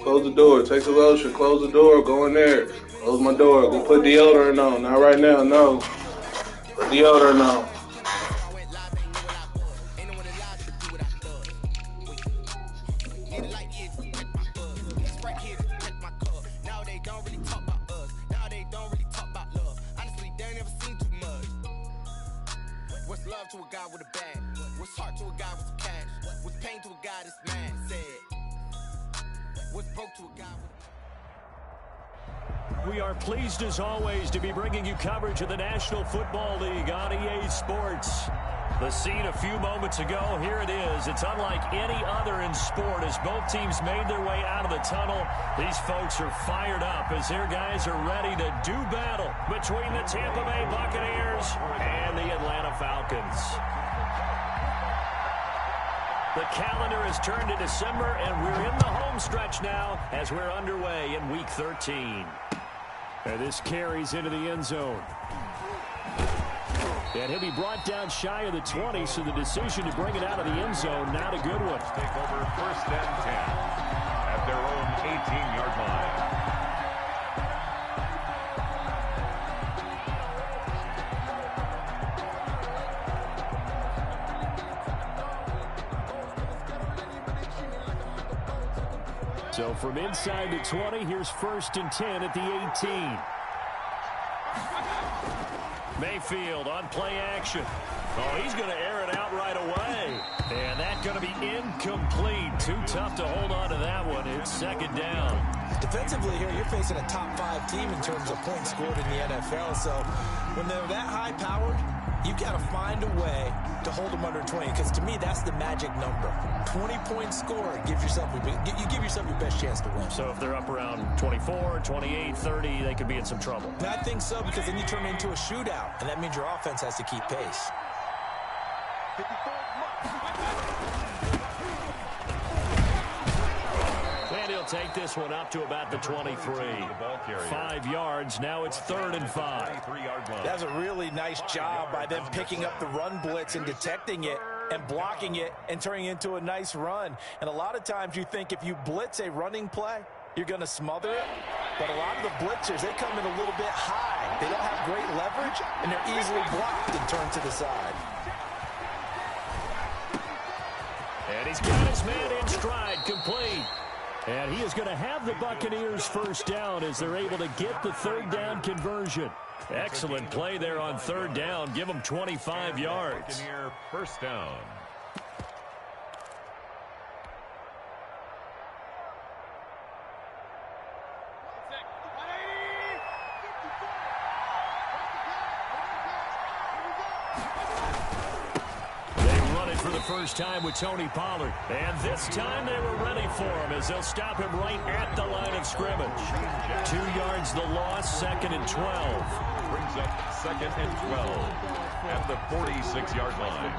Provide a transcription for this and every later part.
Close the door. Take the lotion. Close the door. Go in there. Close my door. Go put deodorant on. Not right now. No. Put deodorant on. To a guy with a bag, what's heart to a guy with some cash, what's pain to a guy that's mad, said, what's broke to a guy with... We are pleased as always to be bringing you coverage of the National Football League on EA Sports. The scene a few moments ago, here it is. It's unlike any other in sport as both teams made their way out of the tunnel. These folks are fired up as their guys are ready to do battle between the Tampa Bay Buccaneers and the Atlanta Falcons. The calendar has turned to December, and we're in the home stretch now as we're underway in Week 13. And this carries into the end zone. And he'll be brought down shy of the 20, so the decision to bring it out of the end zone, not a good one. Take over 1st and 10 at their own 18-yard line. So from inside the 20, here's 1st and 10 at the 18. Mayfield on play action. Oh, he's going to air it out right away. And that's going to be incomplete. Too tough to hold on to that one. It's 2nd down. Defensively here, you're facing a top 5 team in terms of points scored in the NFL. So when they're that high-powered, you've got to find a way to hold them under 20, because to me, that's the magic number. 20 points scored gives yourself you give yourself your best chance to win. So if they're up around 24, 28, 30, they could be in some trouble. And I think so, because then you turn it into a shootout, and that means your offense has to keep pace. And he'll take this one up to about the 23. 5 yards. Now it's 3rd and 5. That's a really nice job by them picking up the run blitz and detecting it and blocking it and turning it into a nice run. And a lot of times you think if you blitz a running play, you're going to smother it. But a lot of the blitzers, they come in a little bit high. They don't have great leverage, and they're easily blocked and turned to the side. And he's got his man in stride, complete. And he is going to have the Buccaneers 1st down as they're able to get the 3rd down conversion. Excellent play there on 3rd down. Give them 25 yards. Buccaneer 1st down. For the first time with Tony Pollard. And this time they were ready for him as they'll stop him right at the line of scrimmage. 2 yards the loss, 2nd and 12. Brings up 2nd and 12 at the 46-yard line.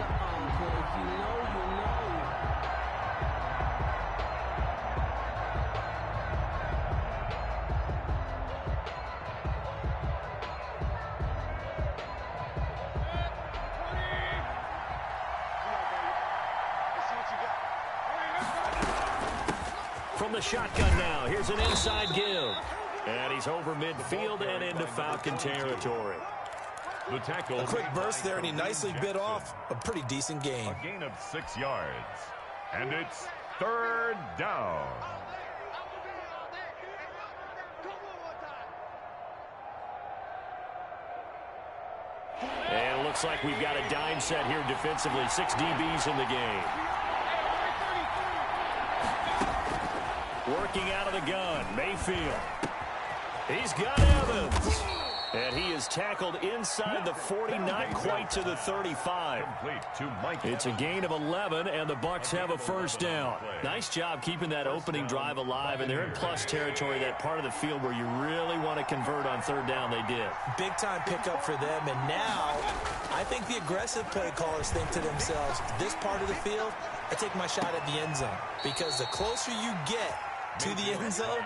From the shotgun now, here's an inside give. And he's over midfield and into Falcon territory. The tackle. A quick burst there, and he nicely bit off a pretty decent gain. A gain of 6 yards. And it's 3rd down. And it looks like we've got a dime set here defensively. 6 DBs in the game. Working out of the gun, Mayfield. He's got Evans. And he is tackled inside the 40, not quite to the 35. It's a gain of 11, and the Bucs have a 1st down. Nice job keeping that opening drive alive, and they're in plus territory, that part of the field where you really want to convert on 3rd down. They did. Big-time pickup for them, and now I think the aggressive play callers think to themselves, this part of the field, I take my shot at the end zone, because the closer you get to the end zone,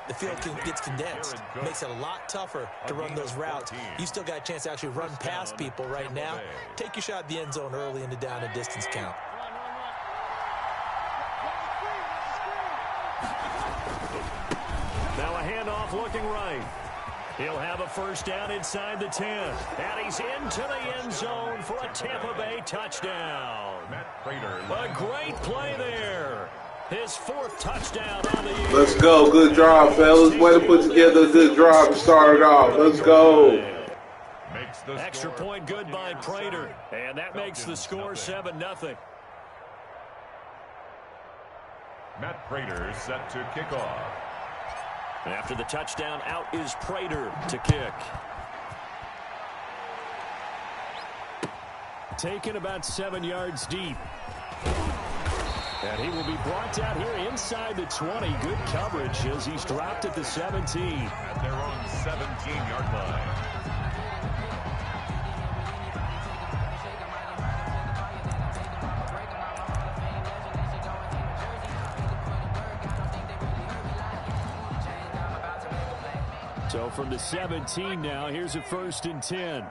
the field gets condensed. Makes it a lot tougher to run those routes. You still got a chance to actually run past people right now. Take your shot at the end zone early in the down and distance count. Now a handoff looking right. He'll have a first down inside the 10. And he's into the end zone for a Tampa Bay touchdown. Matt Prater. A great play there. His 4th touchdown on the year. Let's go. Good drive, fellas. Way to put together a good drive to start it off. Let's go. Extra point good by Prater. And that makes the score 7-0. Matt Prater set to kick off. After the touchdown, out is Prater to kick. Taken about 7 yards deep. And he will be brought down here inside the 20. Good coverage as he's dropped at the 17. At their own 17-yard line. So from the 17 now, here's a 1st and 10.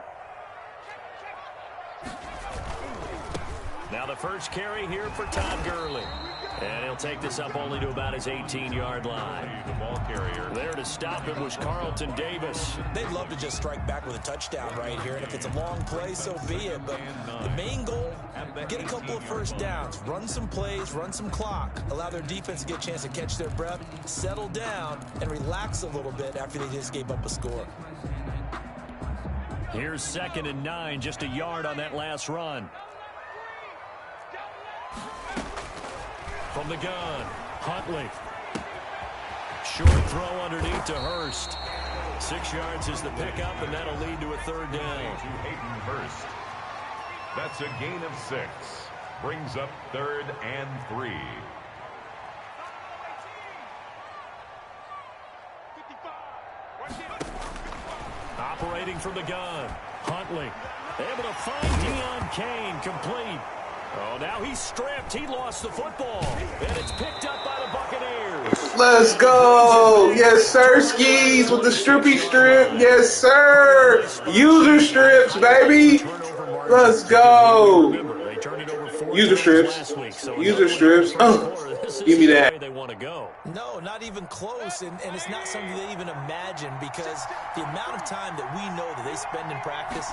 Now the first carry here for Todd Gurley. And he'll take this up only to about his 18-yard line. The ball carrier. There to stop him was Carlton Davis. They'd love to just strike back with a touchdown right here, and if it's a long play, so be it. But the main goal, get a couple of first downs, run some plays, run some clock, allow their defense to get a chance to catch their breath, settle down, and relax a little bit after they just gave up a score. Here's 2nd and 9, just a yard on that last run. From the gun, Huntley. Short throw underneath to Hurst. 6 yards is the pickup, and that'll lead to a 3rd down. To Hayden Hurst. That's a gain of 6. Brings up 3rd and 3. Operating from the gun, Huntley. Able to find Deion Kane, complete. Oh, now he's stripped. He lost the football. And it's picked up by the Buccaneers. Let's go. Yes, sir. Skis with the strippy strip. Yes, sir. User strips, baby. Let's go. User strips. User strips. Give me that. They want to go. No, not even close, and it's not something they even imagine, because the amount of time that we know that they spend in practice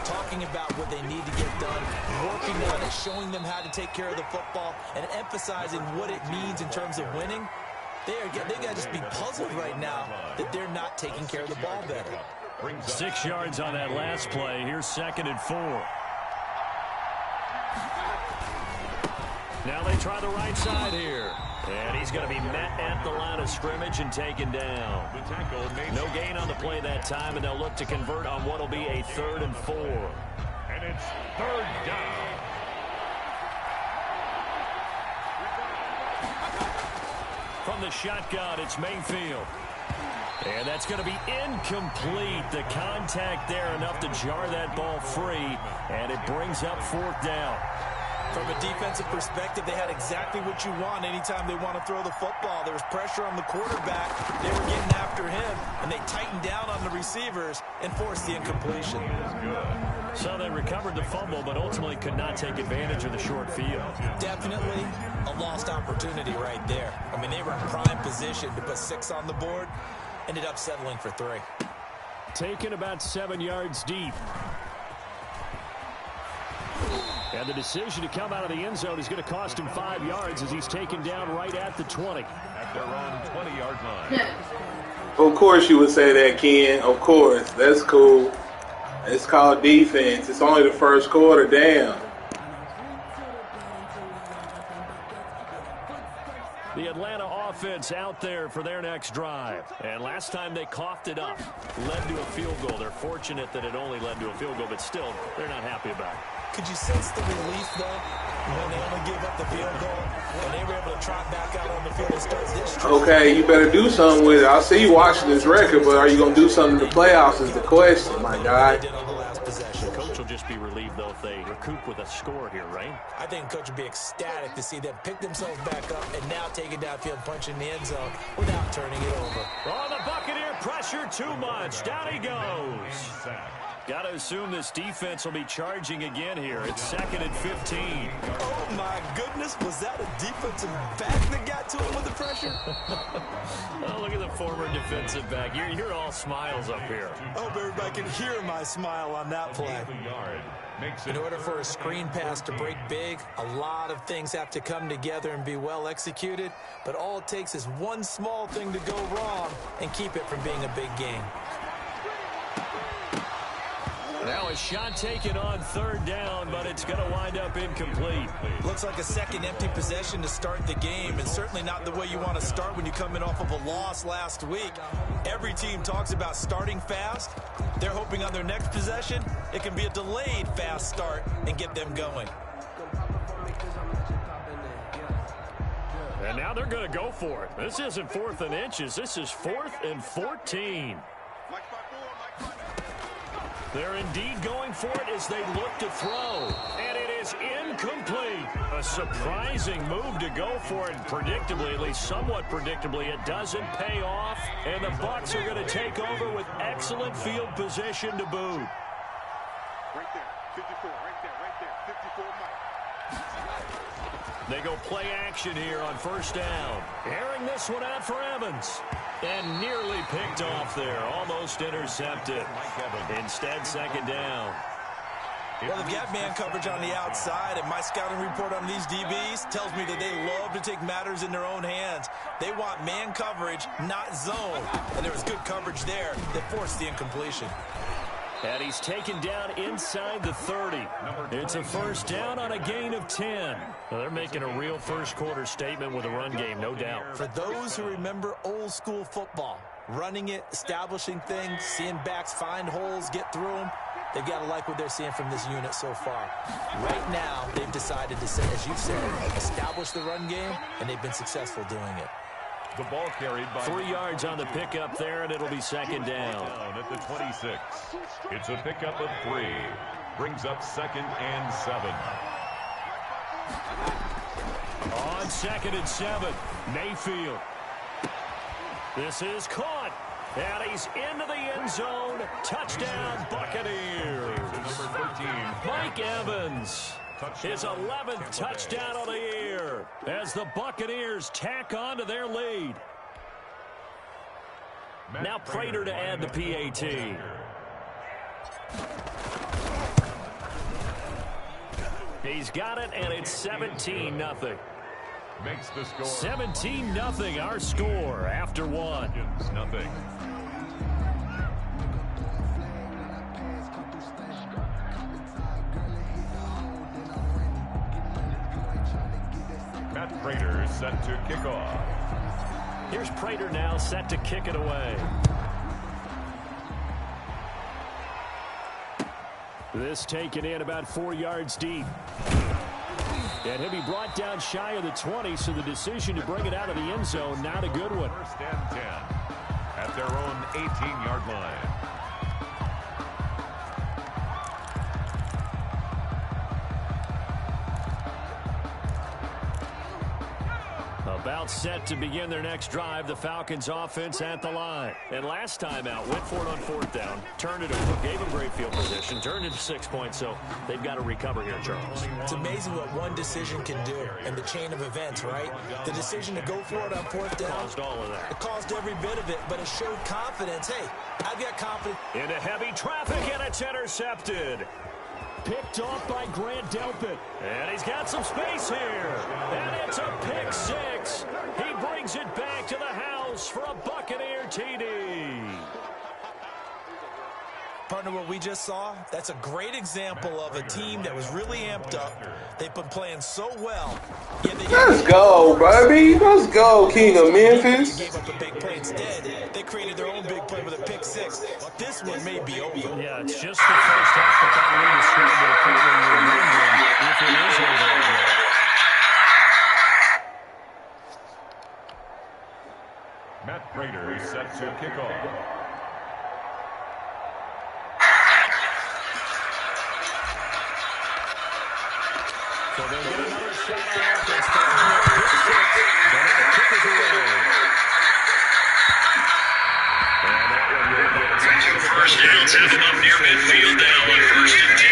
talking about what they need to get done, working on it, showing them how to take care of the football, and emphasizing what it means in terms of winning, they got to just be puzzled right now that they're not taking care of the ball better. 6 yards on that last play. Here's 2nd and 4. Now they try the right side here. And he's going to be met at the line of scrimmage and taken down. No gain on the play that time, and they'll look to convert on what will be a 3rd and 4. And it's 3rd down. From the shotgun, it's Mayfield. And that's going to be incomplete. The contact there enough to jar that ball free, and it brings up 4th down. From a defensive perspective, they had exactly what you want anytime they want to throw the football. There was pressure on the quarterback. They were getting after him, and they tightened down on the receivers and forced the incompletion. So they recovered the fumble, but ultimately could not take advantage of the short field. Definitely a lost opportunity right there. I mean, they were in prime position to put 6 on the board. Ended up settling for 3. Taken about 7 yards deep. And the decision to come out of the end zone is going to cost him 5 yards as he's taken down right at the 20. At their own 20-yard line. Of course you would say that, Ken. Of course. That's cool. It's called defense. It's only the first quarter. Damn. The Atlanta offense out there for their next drive. And last time they coughed it up, led to a field goal. They're fortunate that it only led to a field goal, but still, they're not happy about it. Could you sense the relief, though, when they only give up the field goal and they were able to trot back out on the field and start this trip? Okay, you better do something with it. I see you watching this record, but are you going to do something in the playoffs is the question, my guy. The coach will just be relieved, though, if they recoup with a score here, right? I think coach would be ecstatic to see them pick themselves back up and now take it downfield, punch in the end zone without turning it over. Oh, the Buccaneer pressure too much. Down he goes. Got to assume this defense will be charging again here. It's 2nd and 15. Oh, my goodness. Was that a defensive back that got to him with the pressure? Oh, look at the former defensive back. You're all smiles up here. I hope everybody can hear my smile on that play. In order for a screen pass to break big, a lot of things have to come together and be well executed. But all it takes is one small thing to go wrong and keep it from being a big game. Now a shot taken on 3rd down, but it's going to wind up incomplete. Looks like a second empty possession to start the game, and certainly not the way you want to start when you're coming off of a loss last week. Every team talks about starting fast. They're hoping on their next possession, it can be a delayed fast start and get them going. And now they're going to go for it. This isn't 4th and inches. This is 4th and 14. They're indeed going for it as they look to throw. And it is incomplete. A surprising move to go for it. Predictably, at least somewhat predictably, it doesn't pay off. And the Bucs are going to take over with excellent field position to boot. Right there, 54, right there, 54 Mike. They go play action here on 1st down. Airing this one out for Evans. And nearly picked off there. Almost intercepted. Instead, 2nd down. Well, they've got man coverage on the outside, and my scouting report on these DBs tells me that they love to take matters in their own hands. They want man coverage, not zone. And there was good coverage there that forced the incompletion. And he's taken down inside the 30. It's a 1st down on a gain of 10. Well, they're making a real first-quarter statement with a run game, no doubt. For those who remember old-school football, running it, establishing things, seeing backs find holes, get through them, they've got to like what they're seeing from this unit so far. Right now, they've decided to, as you said, establish the run game, and they've been successful doing it. The ball carried by 3 yards on the pickup there, and it'll be 2nd down. At the 26. It's a pickup of 3. Brings up 2nd and 7. On 2nd and 7, Mayfield. This is caught. And he's into the end zone. Touchdown, Buccaneers. Number 13. Mike Evans. His 11th touchdown of the year as the Buccaneers tack on to their lead. Now Prater to add the PAT. He's got it, and it's 17-0. Makes the score 17-0, our score after 1. Nothing. Matt Prater is set to kick off. Here's Prater now set to kick it away. This taken in about 4 yards deep. And he'll be brought down shy of the 20, so the decision to bring it out of the end zone, not a good one. 1st and 10 at their own 18-yard line. About set to begin their next drive, the Falcons offense at the line. And last time out, went for it on 4th down, turned it over, gave them great field position, turned it to 6 points, so they've got to recover here, Charles. It's amazing what one decision can do in the chain of events, right? The decision to go for it on 4th down. Caused all of that. It caused every bit of it, but it showed confidence. Hey, I've got confidence. Into heavy traffic, and it's intercepted. Picked off by Grant Delpit. And he's got some space here. And it's a pick 6. He brings it back to the house for a Buccaneer TD. Partner, what we just saw, that's a great example of a team that was really amped up. They've been playing so well. Let's go, baby. Let's go, King of Memphis. Gave up a big play instead. They created their own big play with a pick 6. This one may be over. Yeah, it's just the first half, but that lead is strong to the point where you're wondering if it is over yet. Matt Prater is set to kick off. So they'll get another shot on offense. But now the kick is away. Attention, first down, 7 up near midfield down on 1st and 10.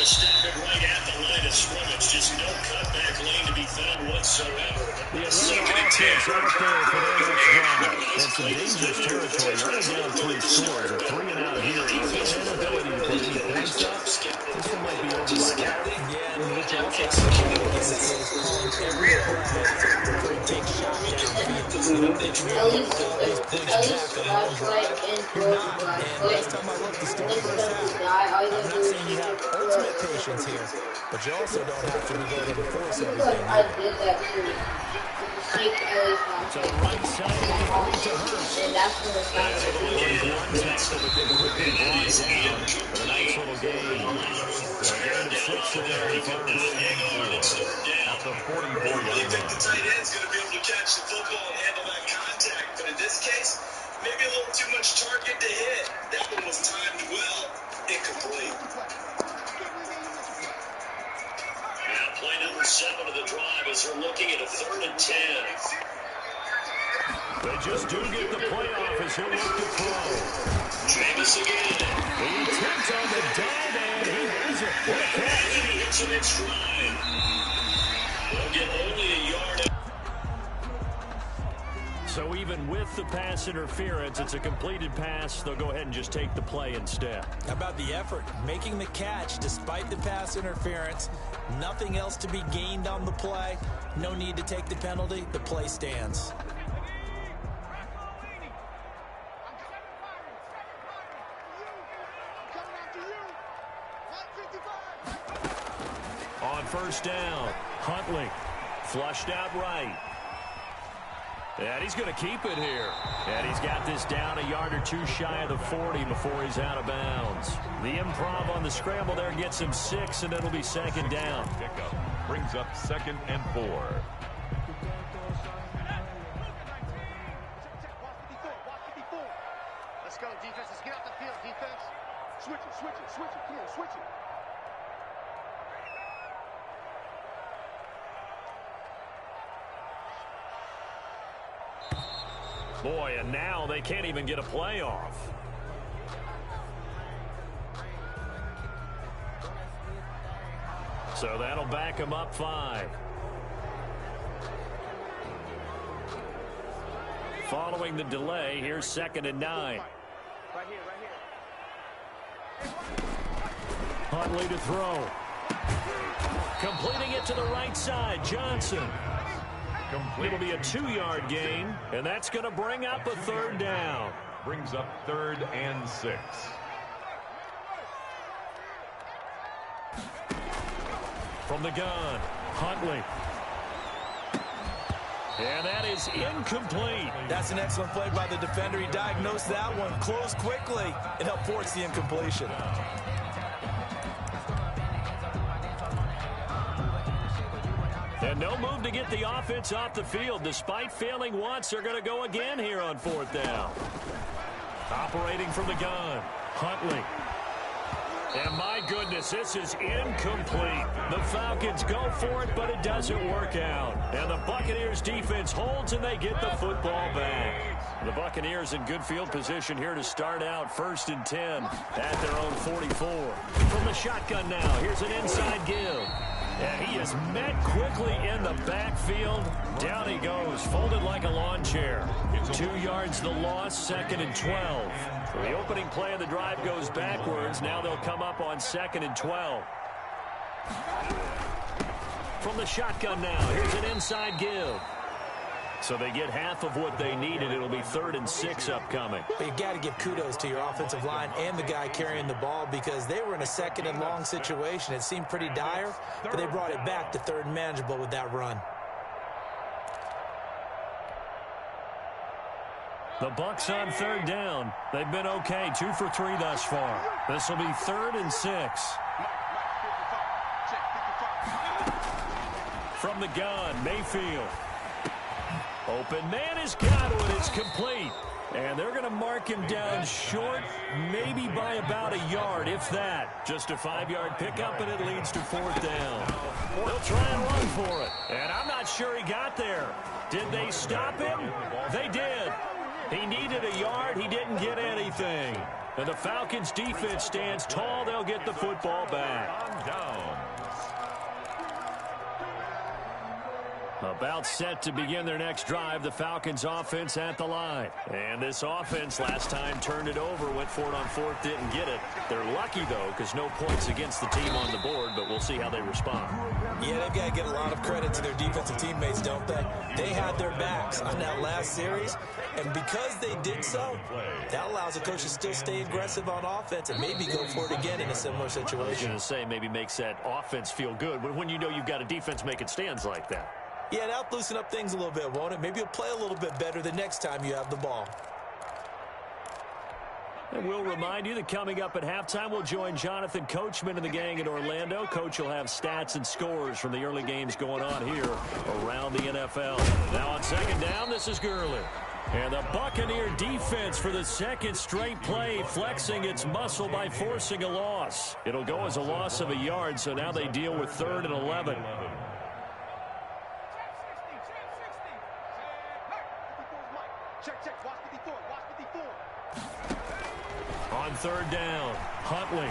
Stop it right at the line of scrimmage. Just no cutback lane to be found whatsoever. The Atlanta offense out there for their next drive. That's some dangerous territory. Running down 3 scores. A 3-and-out here. Inability to put any points up. This one might be over by now. Yeah, and which also has to be against is calling every play for a big shot downfield. They can be these points back on one drive. You're not. And last time I looked, the story was out. I'm not saying you have ultimate patience here, but you also don't have to be able to force everything. I did that too. To the right side, to Hurst. And that's when the But they quickly brought down. But a nice little gain. So a gain of 6 there in first. At the 44-yard line. The tight end's going to be able to catch the football and handle that contact, but in this case, maybe a little too much target to hit. That one was timed well. Incomplete. Now play number 7 of the drive as they're looking at a 3rd and 10. They just do get the playoff as he'll look to throw. Jameis again. The attempt on the dive, and he has it. What a catch. He hits it in stride. They'll get only a yard. So even with the pass interference, it's a completed pass. They'll go ahead and just take the play instead. How about the effort? Making the catch despite the pass interference. Nothing else to be gained on the play. No need to take the penalty. The play stands. On first down, Huntley flushed out right. And he's going to keep it here. And he's got this down a yard or 2 shy of the 40 before he's out of bounds. The improv on the scramble there gets him 6, and it'll be 2nd down. Pickup brings up 2nd and 4. Let's go, defense. Let's get off the field, defense. Switch it, switch it, switch it. Come on, switch it. Boy, and now they can't even get a playoff. So that'll back them up 5. Following the delay, here's 2nd and 9. Right here, right here. Huntley to throw. Completing it to the right side, Johnson. It'll be a 2-yard gain, and that's going to bring up a 3rd down. Brings up 3rd and 6. From the gun, Huntley. And that is incomplete. That's an excellent play by the defender. He diagnosed that one, closed quickly, and helped force the incompletion. And no move to get the offense off the field. Despite failing once, they're going to go again here on 4th down. Operating from the gun, Huntley. And my goodness, this is incomplete. The Falcons go for it, but it doesn't work out. And the Buccaneers defense holds, and they get the football back. The Buccaneers in good field position here to start out 1st and 10 at their own 44. From the shotgun now, here's an inside give. And he is met quickly in the backfield. Down he goes, folded like a lawn chair. 2 yards the loss, 2nd and 12. So the opening play of the drive goes backwards. Now they'll come up on 2nd and 12. From the shotgun now, here's an inside give. So they get half of what they needed. It'll be 3rd and 6 upcoming. But you got to give kudos to your offensive line and the guy carrying the ball because they were in a 2nd and long situation. It seemed pretty dire, but they brought it back to 3rd and manageable with that run. The Bucs on 3rd down. They've been okay, 2 for 3 thus far. This will be 3rd and 6. From the gun, Mayfield. Open man has got it. It's complete. And they're going to mark him down short, maybe by about a yard, if that. Just a 5-yard pickup, and it leads to 4th down. He'll try and run for it. And I'm not sure he got there. Did they stop him? They did. He needed a yard. He didn't get anything. And the Falcons defense stands tall. They'll get the football back. Down. About set to begin their next drive, the Falcons offense at the line. And this offense last time turned it over, went for it on fourth, didn't get it. They're lucky, though, because no points against the team on the board, but we'll see how they respond. Yeah, they've got to get a lot of credit to their defensive teammates, don't they? They had their backs on that last series, and because they did so, that allows the coach to still stay aggressive on offense and maybe go for it again in a similar situation. I was going to say maybe makes that offense feel good, but when you know you've got a defense making stands like that. Yeah, that'll loosen up things a little bit, won't it? Maybe you'll play a little bit better the next time you have the ball. And we'll remind you that coming up at halftime, we'll join Jonathan Coachman and the gang in Orlando. Coach will have stats and scores from the early games going on here around the NFL. Now on second down, this is Gurley. And the Buccaneer defense for the second straight play, flexing its muscle by forcing a loss. It'll go as a loss of a yard, so now they deal with 3rd and 11. On third down, Huntley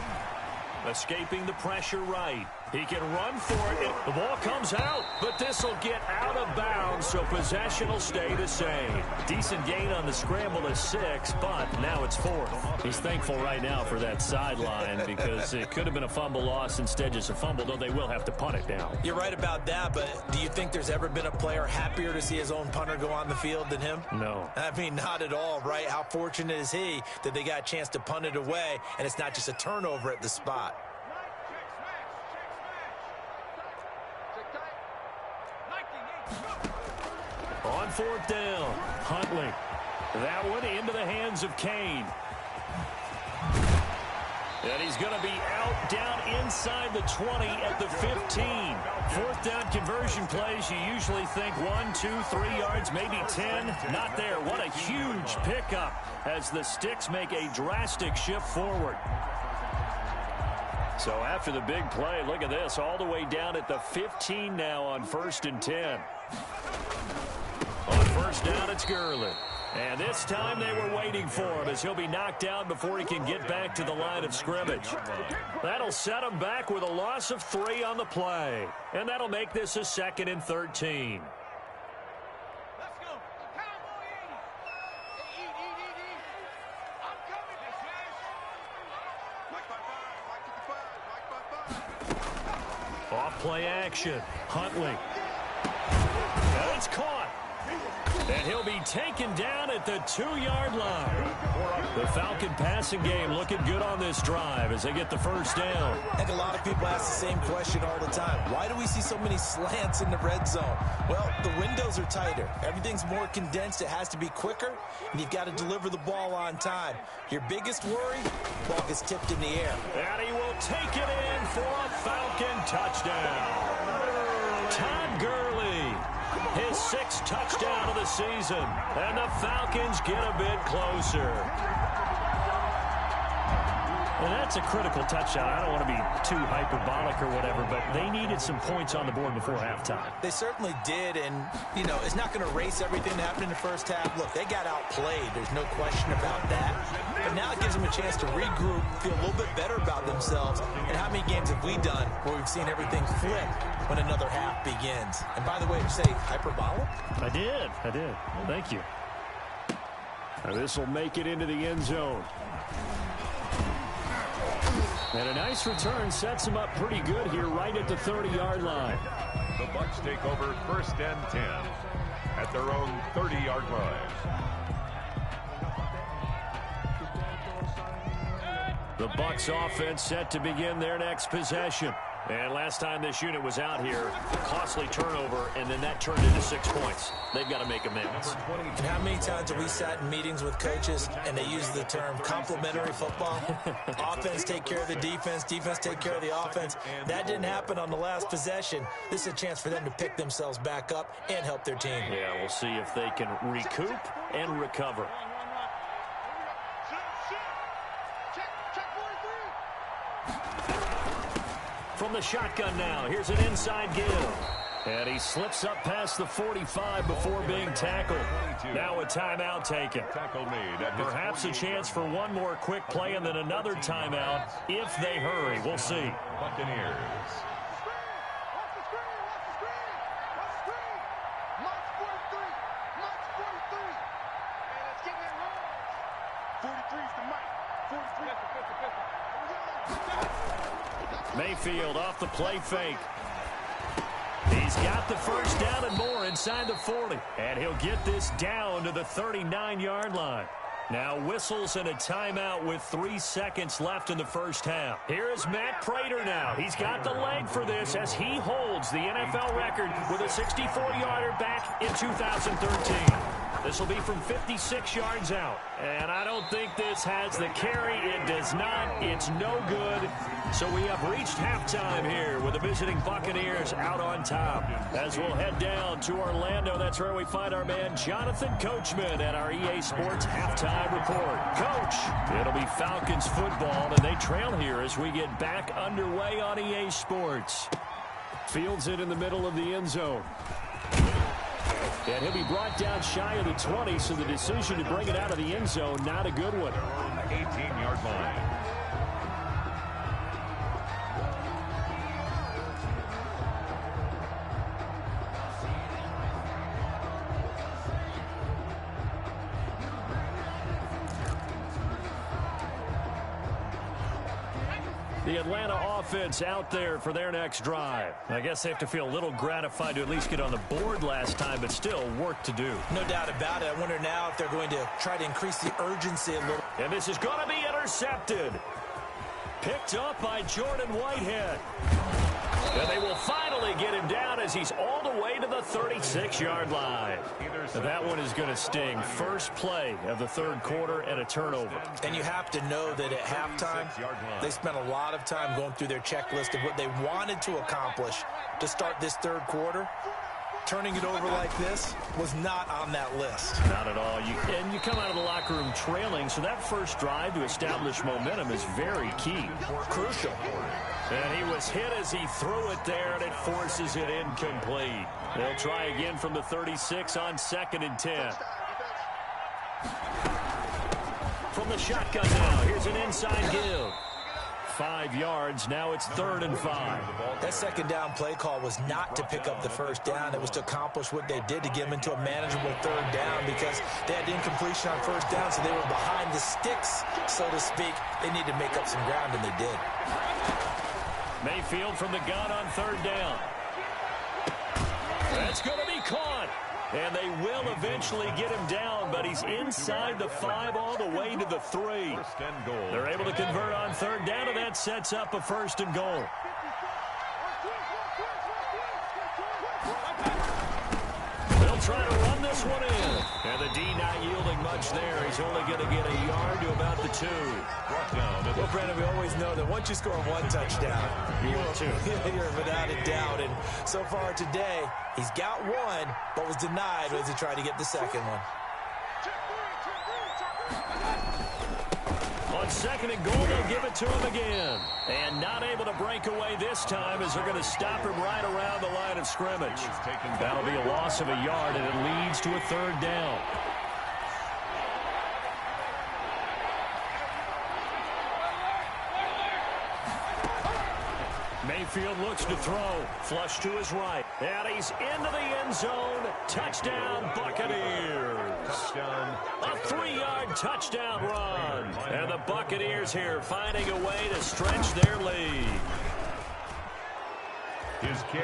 escaping the pressure right. He can run for it. The ball comes out, but this will get out of bounds, so possession will stay the same. Decent gain on the scramble is 6, but now it's 4th. He's thankful right now for that sideline because it could have been a fumble loss, instead just a fumble, though they will have to punt it down. You're right about that, but do you think there's ever been a player happier to see his own punter go on the field than him? No. I mean, not at all, right? How fortunate is he that they got a chance to punt it away, and it's not just a turnover at the spot. On 4th down, Huntley. That one into the hands of Kane. And he's going to be out down inside the 20 at the 15. 4th down conversion plays, you usually think 1, 2, 3 yards, maybe 10. Not there. What a huge pickup as the Sticks make a drastic shift forward. So after the big play, look at this, all the way down at the 15 now on 1st and 10. On 1st down, it's Gurley. And this time they were waiting for him as he'll be knocked down before he can get back to the line of scrimmage. That'll set him back with a loss of 3 on the play. And that'll make this a 2nd and 13. Off play action. Huntley. And it's caught. And he'll be taken down at the 2-yard line. The Falcon passing game looking good on this drive as they get the 1st down. I think a lot of people ask the same question all the time. Why do we see so many slants in the red zone? Well, the windows are tighter. Everything's more condensed. It has to be quicker, and you've got to deliver the ball on time. Your biggest worry, ball gets tipped in the air. And he will take it in for a Falcon touchdown. Todd Gurley, his 6th touchdown of the season, and the Falcons get a bit closer. Well, that's a critical touchdown. I don't want to be too hyperbolic or whatever, but they needed some points on the board before halftime. They certainly did, and, you know, it's not going to erase everything that happened in the first half. Look, they got outplayed. There's no question about that. But now it gives them a chance to regroup, feel a little bit better about themselves. And how many games have we done where we've seen everything flip when another half begins? And by the way, did you say hyperbolic? I did. Well, thank you. Now this will make it into the end zone. And a nice return sets him up pretty good here right at the 30-yard line. The Bucs take over 1st and 10 at their own 30-yard line. The Bucs offense set to begin their next possession. And last time this unit was out here, costly turnover, and then that turned into 6 points. They've got to make amends. And how many times have we sat in meetings with coaches and they use the term complementary football? Offense take care of the defense, defense take care of the offense. That didn't happen on the last possession. This is a chance for them to pick themselves back up and help their team. Yeah, we'll see if they can recoup and recover. From From the shotgun now, here's an inside give. And he slips up past the 45 before being tackled. Now a timeout taken. Perhaps a chance for one more quick play and then another timeout if they hurry. We'll see. Buccaneers. Mayfield off the play fake. He's got the first down and more inside the 40. And he'll get this down to the 39-yard line. Now whistles and a timeout with 3 seconds left in the first half. Here is Matt Prater now. He's got the leg for this as he holds the NFL record with a 64-yarder back in 2013. This will be from 56 yards out. And I don't think this has the carry. It does not. It's no good. So we have reached halftime here with the visiting Buccaneers out on top. As we'll head down to Orlando, that's where we find our man Jonathan Coachman at our EA Sports halftime report. Coach, it'll be Falcons football, and they trail here as we get back underway on EA Sports. Fields it in the middle of the end zone. And he'll be brought down shy of the 20, so the decision to bring it out of the end zone, not a good one. 18-yard line. The Atlanta offense out there for their next drive. I guess they have to feel a little gratified to at least get on the board last time, but still work to do. No doubt about it. I wonder now if they're going to try to increase the urgency a little. And this is going to be intercepted. Picked up by Jordan Whitehead. And they will finally get him down as he's all the way to the 36-yard line. That one is going to sting. First play of the third quarter and a turnover. And you have to know that at halftime, they spent a lot of time going through their checklist of what they wanted to accomplish to start this third quarter. Turning it over like this was not on that list. Not at all. And you come out of the locker room trailing, so that first drive to establish momentum is very key. Crucial. And he was hit as he threw it there, and it forces it incomplete. They'll try again from the 36 on 2nd and 10. From the shotgun now, here's an inside give. 5 yards, now it's 3rd and 5. That second down play call was not to pick up the first down. It was to accomplish what they did to get them into a manageable 3rd down because they had incompletion on first down, so they were behind the sticks, so to speak. They needed to make up some ground, and they did. Mayfield from the gun on 3rd down. That's going to be caught. And they will eventually get him down, but he's inside the 5 all the way to the 3. They're able to convert on 3rd down, and that sets up a 1st and goal. They'll try to run this one in. And the D not yielding much there. He's only going to get a yard to about the 2. Well, Brandon, we always know that once you score 1 touchdown, you're without a doubt. And so far today, he's got 1, but was denied as he tried to get the second one. On 2nd and goal, they'll give it to him again. And not able to break away this time as they're going to stop him right around the line of scrimmage. That'll be a loss of a yard, and it leads to a 3rd down. Mayfield looks to throw. Flush to his right. And he's into the end zone. Touchdown, Buccaneers. A 3-yard touchdown run. And the Buccaneers here finding a way to stretch their lead.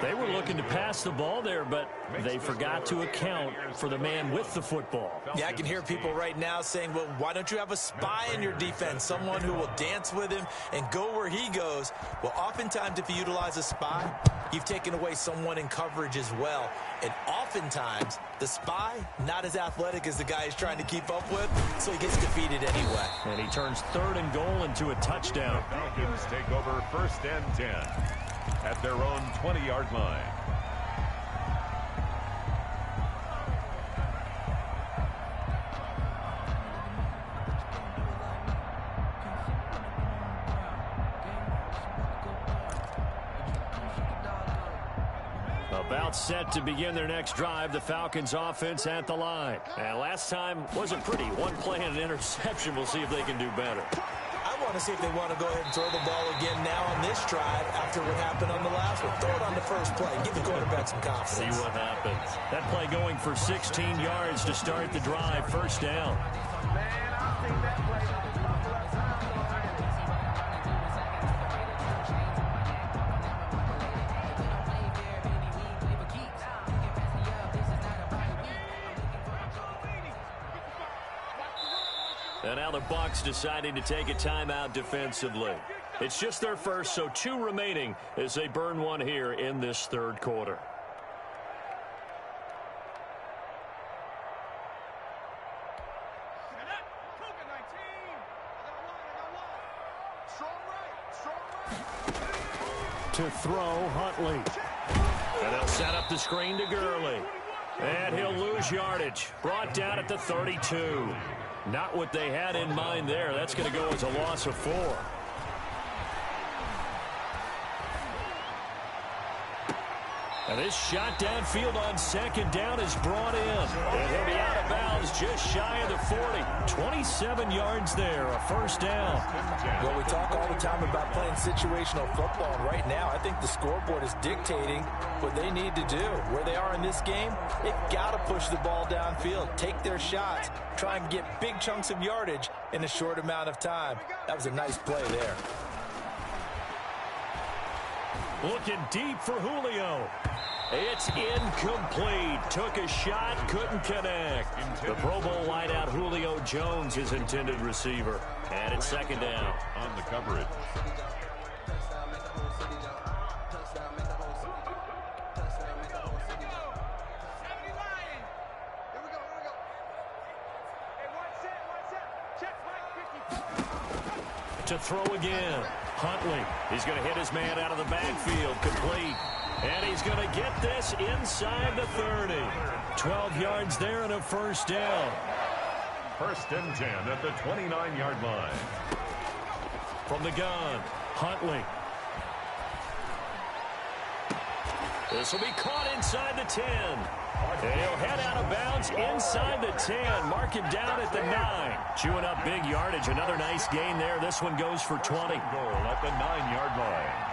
They were looking to pass the ball there, but they forgot to account for the man with the football. Yeah, I can hear people right now saying, well, why don't you have a spy in your defense, someone who will dance with him and go where he goes? Well, oftentimes if you utilize a spy, you've taken away someone in coverage as well. And oftentimes, the spy, not as athletic as the guy he's trying to keep up with, so he gets defeated anyway. And he turns 3rd and goal into a touchdown. Falcons take over 1st and 10 at their own 20-yard line. About set to begin their next drive, the Falcons offense at the line. And last time wasn't pretty. One play and an interception. We'll see if they can do better. I want to see if they want to go ahead and throw the ball again now on this drive after what happened on the last one. Throw it on the first play. Give the quarterback some confidence. See what happens. That play going for 16 yards to start the drive. First down. And now the Bucs deciding to take a timeout defensively. It's just their first, so 2 remaining as they burn one here in this third quarter. To throw, Huntley. And they'll set up the screen to Gurley. And he'll lose yardage. Brought down at the 32. Not what they had in mind there. That's going to go as a loss of 4. And this shot downfield on second down is brought in. And he'll be out of bounds just shy of the 40. 27 yards there, a first down. Well, we talk all the time about playing situational football. And right now, I think the scoreboard is dictating what they need to do. Where they are in this game, they've got to push the ball downfield, take their shots, try and get big chunks of yardage in a short amount of time. That was a nice play there. Looking deep for Julio. It's incomplete. Took a shot, couldn't connect. The Pro Bowl wideout Julio Jones is intended receiver. And it's second down. On the coverage. To throw again. Huntley. He's going to hit his man out of the backfield. Complete. And he's going to get this inside the 30. 12 yards there and a first down. First and 10 at the 29-yard line. From the gun, Huntley. This will be caught inside the 10. And he'll head out of bounds inside the 10. Mark him down at the 9. Chewing up big yardage. Another nice gain there. This one goes for 20. Goal at the 9-yard line.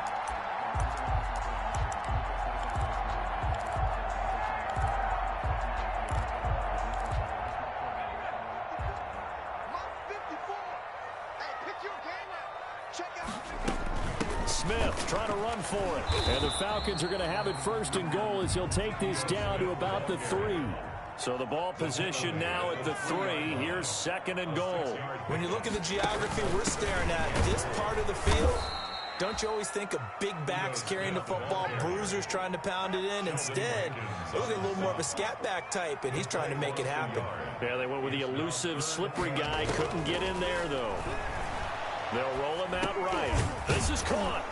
Smith trying to run for it. And the Falcons are going to have it first and goal as he'll take this down to about the 3. So the ball position now at the 3. Here's second and goal. When you look at the geography we're staring at, this part of the field, don't you always think of big backs carrying the football, bruisers trying to pound it in? Instead, look at a little more of a scat back type, and he's trying to make it happen. Yeah, they went with the elusive, slippery guy. Couldn't get in there, though. They'll roll him out right. This is caught.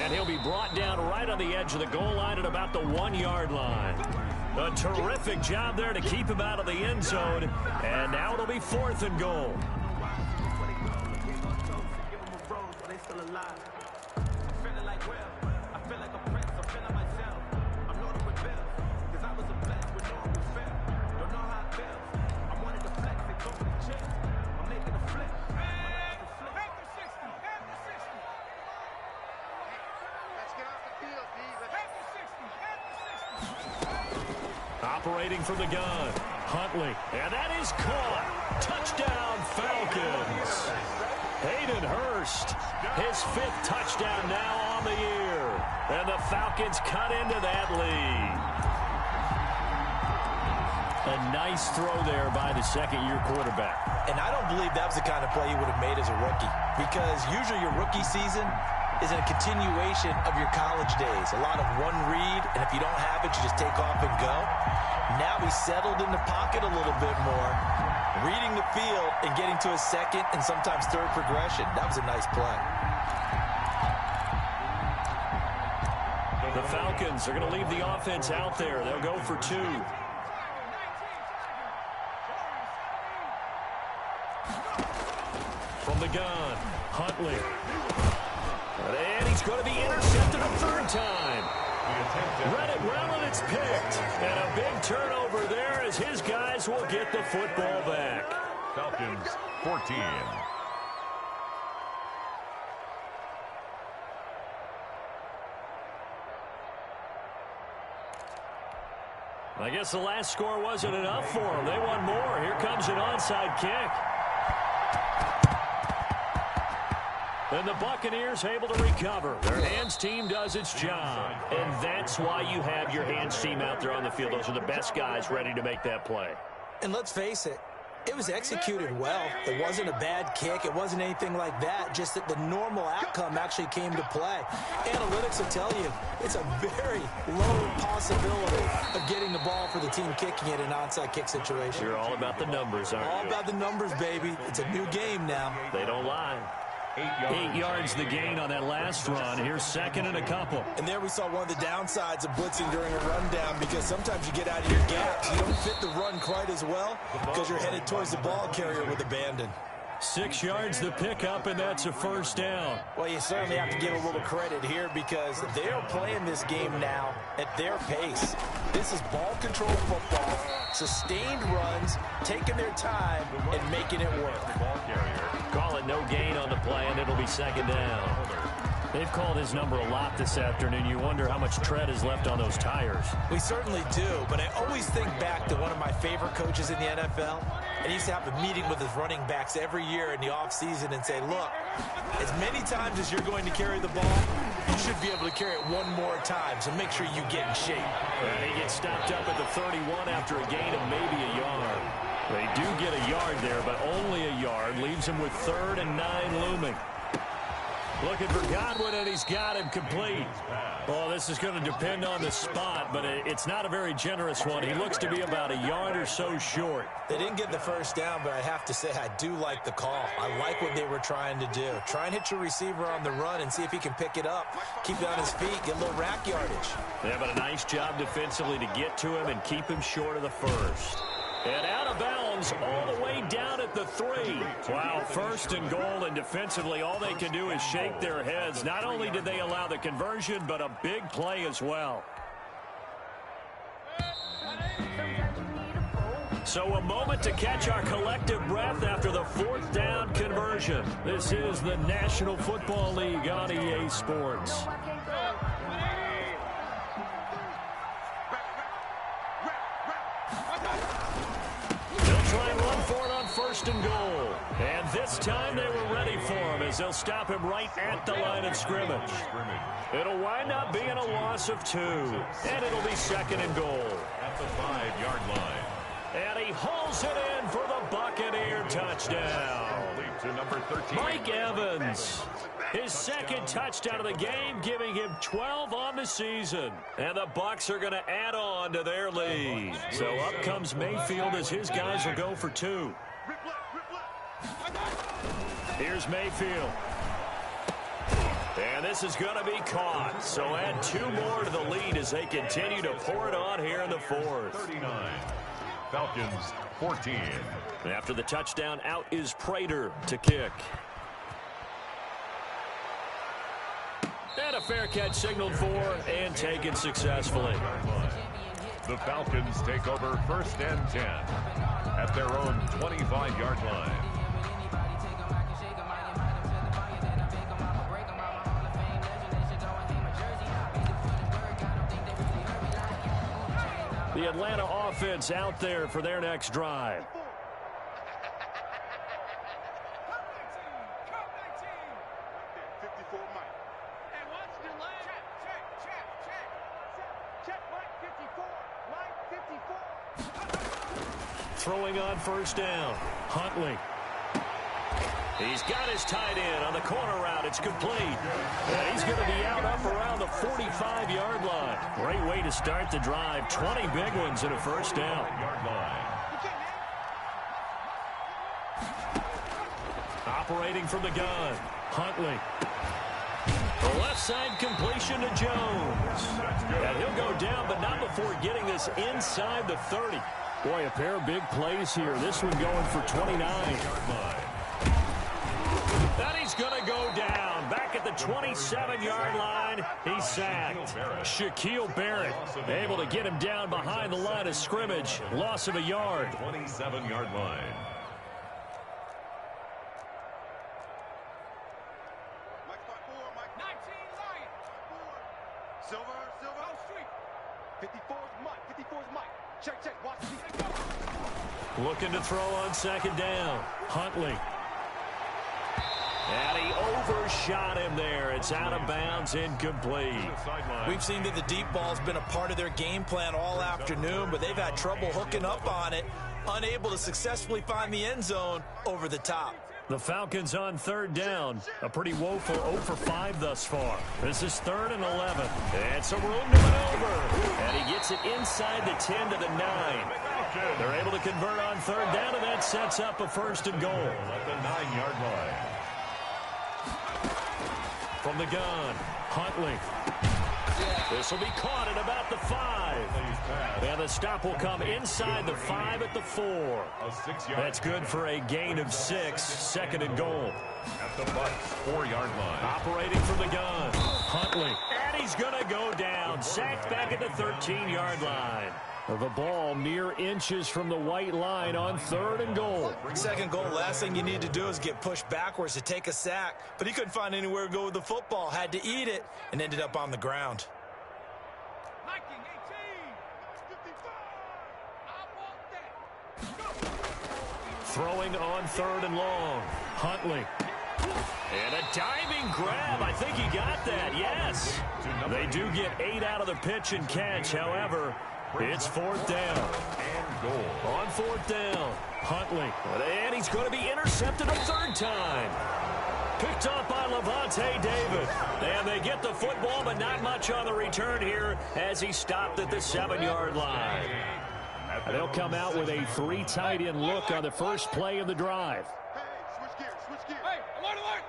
And he'll be brought down right on the edge of the goal line at about the 1-yard line. A terrific job there to keep him out of the end zone. And now it'll be fourth and goal. Operating from the gun, Huntley, and that is caught. Touchdown, Falcons. Hayden Hurst, his 5th touchdown now on the year. And the Falcons cut into that lead. A nice throw there by the second-year quarterback. And I don't believe that was the kind of play he would have made as a rookie, because usually your rookie season is a continuation of your college days. A lot of one read, and if you don't have it, you just take off and go. Now he's settled in the pocket a little bit more, reading the field and getting to his second and sometimes third progression. That was a nice play. The Falcons are going to leave the offense out there. They'll go for 2. From the gun, Huntley. And he's going to be intercepted a 3rd time. The attempt Read it well, and it's picked. And a big turnover there as his guys will get the football back. Falcons 14. I guess the last score wasn't enough for them. They want more. Here comes an onside kick. And the Buccaneers able to recover. Their hands team does its job. And that's why you have your hands team out there on the field. Those are the best guys ready to make that play. And let's face it, it was executed well. It wasn't a bad kick. It wasn't anything like that. Just that the normal outcome actually came to play. Analytics will tell you it's a very low possibility of getting the ball for the team kicking it in an onside kick situation. You're all about the numbers, aren't you? All about the numbers, baby. It's a new game now. They don't lie. 8 yards the gain on that last run. Here's second and a couple. And there we saw one of the downsides of blitzing during a rundown, because sometimes you get out of your gaps. You don't fit the run quite as well because you're headed towards the ball carrier with abandon. 6 yards the pickup, and that's a first down. Well, you certainly have to give a little credit here because they are playing this game now at their pace. This is ball control football, sustained runs, taking their time, and making it work. Call it no gain on the play, and it'll be second down. They've called his number a lot this afternoon. You wonder how much tread is left on those tires. We certainly do, but I always think back to one of my favorite coaches in the NFL. And he used to have a meeting with his running backs every year in the offseason and say, look, as many times as you're going to carry the ball, you should be able to carry it one more time, so make sure you get in shape. And he gets stopped up at the 31 after a gain of maybe a yard. They do get a yard there, but only a yard. Leaves him with 3rd and 9 looming. Looking for Godwin, and he's got him complete. Well, this is going to depend on the spot, but it's not a very generous one. He looks to be about a yard or so short. They didn't get the first down, but I have to say I do like the call. I like what they were trying to do. Try and hit your receiver on the run and see if he can pick it up. Keep it on his feet, get a little rack yardage. Yeah, but a nice job defensively to get to him and keep him short of the first. And out of bounds all the way down at the 3. Wow, 1st and goal, and defensively all they can do is shake their heads. Not only did they allow the conversion, but a big play as well. So a moment to catch our collective breath after the 4th down conversion. This is the National Football League on EA Sports. Try and run for it on 1st and goal. And this time they were ready for him as they'll stop him right at the line of scrimmage. It'll wind up being a loss of 2. And it'll be 2nd and goal. At the 5-yard line. And he hauls it in for the Buccaneer touchdown. To number 13. Mike Evans. His 2nd touchdown of the game, giving him 12 on the season. And the Bucs are going to add on to their lead. So up comes Mayfield as his guys will go for 2. Here's Mayfield. And this is going to be caught. So add 2 more to the lead as they continue to pour it on here in the 4th. 39. Falcons 14. After the touchdown, out is Prater to kick. And a fair catch signaled for and taken successfully. The Falcons take over 1st and 10 at their own 25-yard line. The Atlanta offense out there for their next drive. Throwing on 1st down. Huntley. He's got his tight end on the corner route. It's complete. And he's going to be out up around the 45-yard line. Great way to start the drive. 20 big ones and a 1st down. Operating from the gun. Huntley. The left side completion to Jones. And he'll go down, but not before getting this inside the 30. Boy, a pair of big plays here. This one going for 29. And he's going to go down. back at the 27-yard line. He's sacked. Shaquille Barrett able to get him down behind the line of scrimmage. Loss of a yard. 27-yard line. Silver. 54's Mike. Check. Watch this. Looking to throw on second down. Huntley. And he overshot him there. It's out of bounds, incomplete. We've seen that the deep ball's been a part of their game plan all afternoon, but they've had trouble hooking up on it, unable to successfully find the end zone over the top. The Falcons on third down. A pretty woeful 0 for 5 thus far. This is 3rd and 11. And some room to maneuver. And he gets it inside the 10 to the 9. They're able to convert on third down, and that sets up a 1st and goal. At the 9-yard line. From the gun, Huntley. This will be caught at about the 5. And the stop will come inside the 5 at the 4. That's good for a gain of 6. 2nd and goal. At the Bucs 4-yard line. Operating from the gun, Huntley. And he's going to go down. Sacked back at the 13-yard line. The ball mere inches from the white line on 3rd and goal. 2nd goal, last thing you need to do is get pushed backwards to take a sack. But he couldn't find anywhere to go with the football. Had to eat it and ended up on the ground. Throwing on 3rd and long. Huntley. And a diving grab. I think he got that. Yes. They do get 8 out of the pitch and catch. However, it's 4th down. And goal. On 4th down, Huntley. And he's going to be intercepted a 3rd time. Picked off by Lavonte David. And they get the football, but not much on the return here as he stopped at the 7-yard line. They'll come out with a 3 tight end look on the first play of the drive. Switch gears. Hey, alert.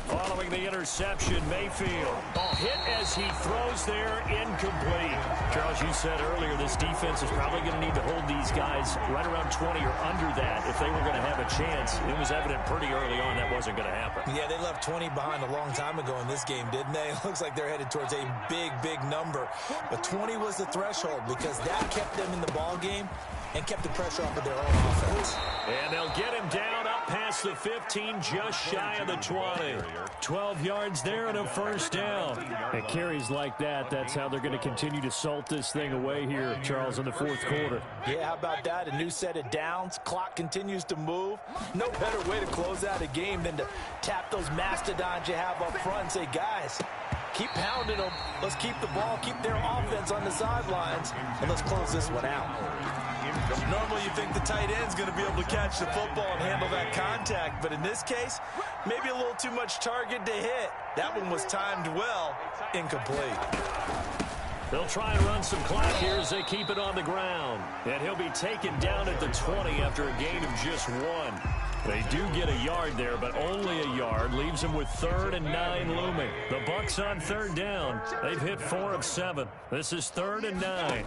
Following the interception, Mayfield. Hit as he throws there, incomplete. Charles, you said earlier this defense is probably going to need to hold these guys right around 20 or under that if they were going to have a chance. It was evident pretty early on that wasn't going to happen. Yeah, they left 20 behind a long time ago in this game, didn't they? It looks like they're headed towards a big number. But 20 was the threshold because that kept them in the ball game and kept the pressure off of their own offense. And they'll get him down up past the 15, just shy of the 20. 12 yards there and a 1st down. And carries like that, that's how they're going to continue to salt this thing away here, Charles, in the 4th quarter. Yeah, how about that? A new set of downs. Clock continues to move. No better way to close out a game than to tap those mastodons you have up front and say, guys, keep pounding them. Let's keep the ball, keep their offense on the sidelines, and let's close this one out. Normally you think the tight end's going to be able to catch the football and handle that contact, but in this case, maybe a little too much target to hit. That one was timed well, incomplete. They'll try and run some clock here as they keep it on the ground. And he'll be taken down at the 20 after a gain of just 1. They do get a yard there, but only a yard. Leaves them with 3rd and 9 looming. The Bucs on 3rd down. They've hit 4 of 7. This is 3rd and 9.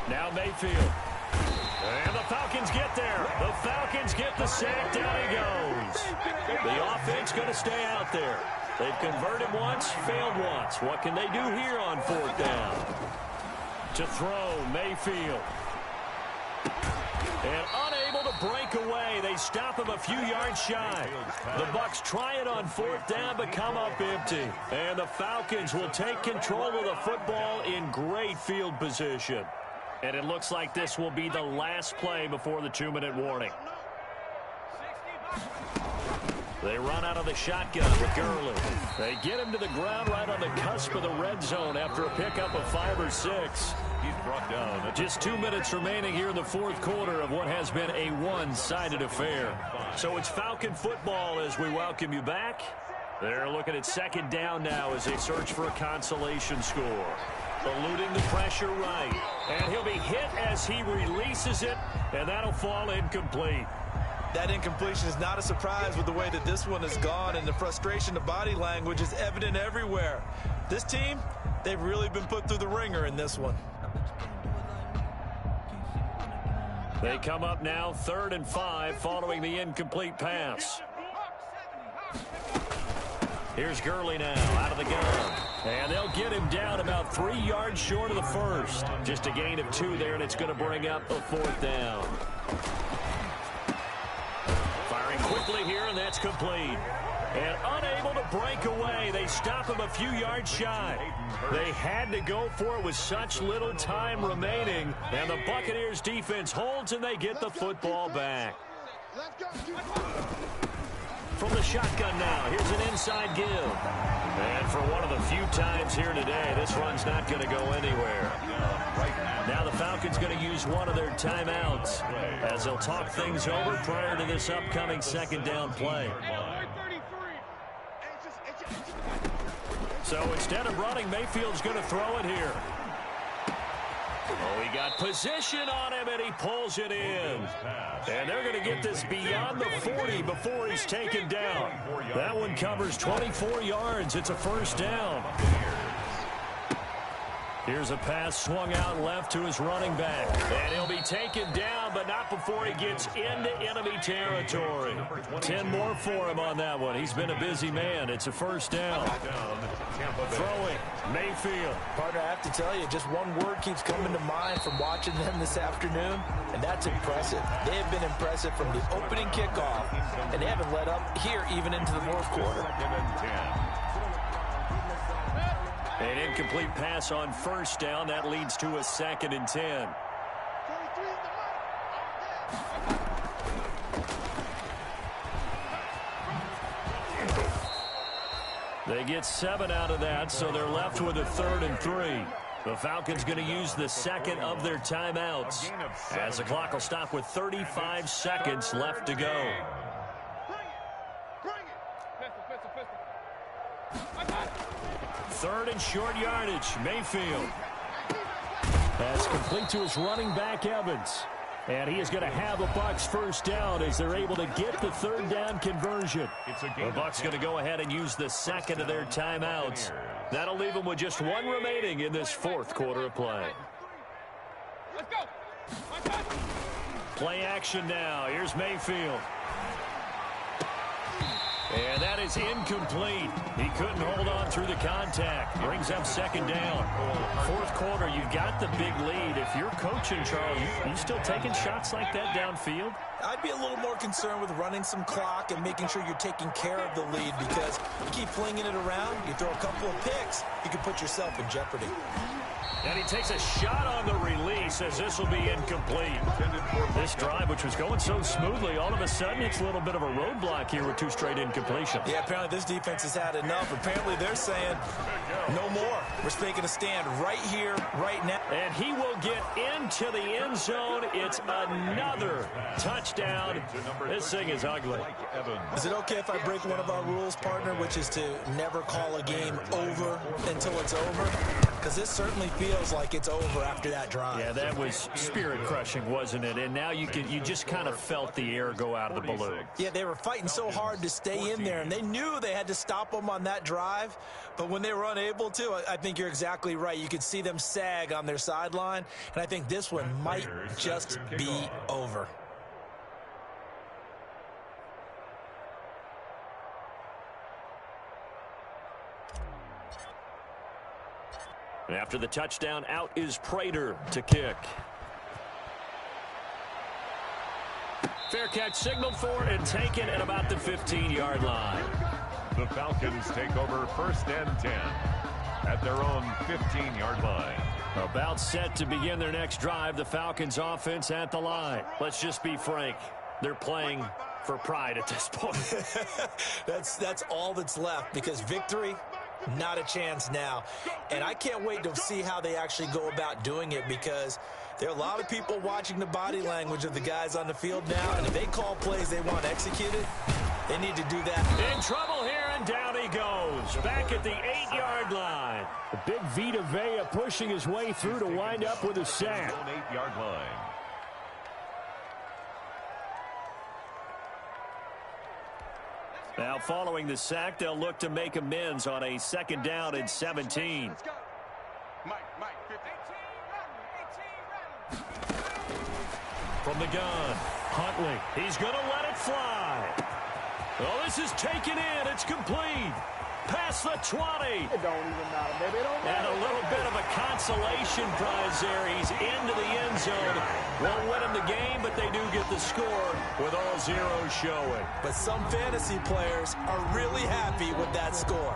Now Mayfield. And the Falcons get there. The Falcons get the sack. Down he goes. The offense going to stay out there. They've converted once, failed once. What can they do here on 4th down? To throw, Mayfield. And unable to break away. They stop him a few yards shy. The Bucs try it on 4th down, but come up empty. And the Falcons will take control of the football in great field position. And it looks like this will be the last play before the 2-minute warning. They run out of the shotgun with Gurley. They get him to the ground right on the cusp of the red zone after a pickup of 5 or 6. He's brought down. Just 2 minutes remaining here in the 4th quarter of what has been a one-sided affair. So it's Falcon football as we welcome you back. They're looking at 2nd down now as they search for a consolation score. Eluding the pressure right. And he'll be hit as he releases it, and that'll fall incomplete. That incompletion is not a surprise with the way that this one has gone, and the frustration of body language is evident everywhere. This team, they've really been put through the ringer in this one. They come up now 3rd and 5 following the incomplete pass. Here's Gurley now out of the gun. And they'll get him down about 3 yards short of the first. Just a gain of 2 there, and it's going to bring up a 4th down. Firing quickly here, and that's complete. And unable to break away. They stop him a few yards shy. They had to go for it with such little time remaining. And the Buccaneers defense holds, and they get the football back. From the shotgun now, here's an inside give. And for one of the few times here today, this run's not going to go anywhere. Now the Falcons going to use one of their timeouts as they'll talk things over prior to this upcoming 2nd down play. So instead of running, Mayfield's going to throw it here. Oh, he got position on him, and he pulls it in. And they're going to get this beyond the 40 before he's taken down. That one covers 24 yards. It's a 1st down. Here's a pass swung out left to his running back. And he'll be taken down, but not before he gets into enemy territory. 10 more for him on that one. He's been a busy man. It's a 1st down. Throwing, Mayfield. Partner, I have to tell you, just one word keeps coming to mind from watching them this afternoon, and that's impressive. They have been impressive from the opening kickoff, and they haven't let up here even into the 4th quarter. An incomplete pass on 1st down. That leads to a 2nd and 10. They get 7 out of that, so they're left with a 3rd and 3. The Falcons going to use the 2nd of their timeouts as the clock will stop with 35 seconds left to go. Third and short yardage. Mayfield. That's complete to his running back, Evans. And he is going to have a Bucs 1st down as they're able to get the 3rd down conversion. The Bucs going to go ahead and use the 2nd of their timeouts. That'll leave them with just 1 remaining in this 4th quarter of play. Play action now. Here's Mayfield. And that is incomplete. He couldn't hold on through the contact. Brings up 2nd down. 4th quarter, you've got the big lead. If you're coaching, Charles, you still taking shots like that downfield? I'd be a little more concerned with running some clock and making sure you're taking care of the lead, because you keep flinging it around, you throw a couple of picks, you can put yourself in jeopardy. And he takes a shot on the release as this will be incomplete. This drive, which was going so smoothly, all of a sudden it's a little bit of a roadblock here with 2 straight incompletions. Yeah, apparently this defense has had enough. Apparently they're saying no more. We're making a stand right here, right now. And he will get into the end zone. It's another touchdown. This thing is ugly. Is it okay if I break one of our rules, partner, which is to never call a game over until it's over? Because this certainly feels like it's over after that drive. Yeah, that was spirit-crushing, wasn't it? And now you just kind of felt the air go out of the balloon. Yeah, they were fighting so hard to stay in there, and they knew they had to stop them on that drive. But when they were unable to, I think you're exactly right. You could see them sag on their sideline, and I think this one might just be over. After the touchdown, out is Prater to kick. Fair catch signaled for and taken at about the 15-yard line. The Falcons take over 1st and 10 at their own 15-yard line. About set to begin their next drive. The Falcons offense at the line. Let's just be frank. They're playing for pride at this point. That's all that's left, because victory, not a chance now. And I can't wait to see how they actually go about doing it, because there are a lot of people watching the body language of the guys on the field now, and if they call plays they want executed, they need to do that. In trouble here, and down he goes. Back at the 8-yard line. The big Vita Vea pushing his way through to wind up with a sack. 8-yard line. Now, following the sack, they'll look to make amends on a 2nd down and 17. From the gun, Huntley. He's going to let it fly. Well, this is taken in. It's complete. past the 20. It don't even matter, baby. It don't And matter. a little bit of a consolation prize there. He's into the end zone. Won't win him the game, but they do get the score with all zeros showing. But some fantasy players are really happy with that score.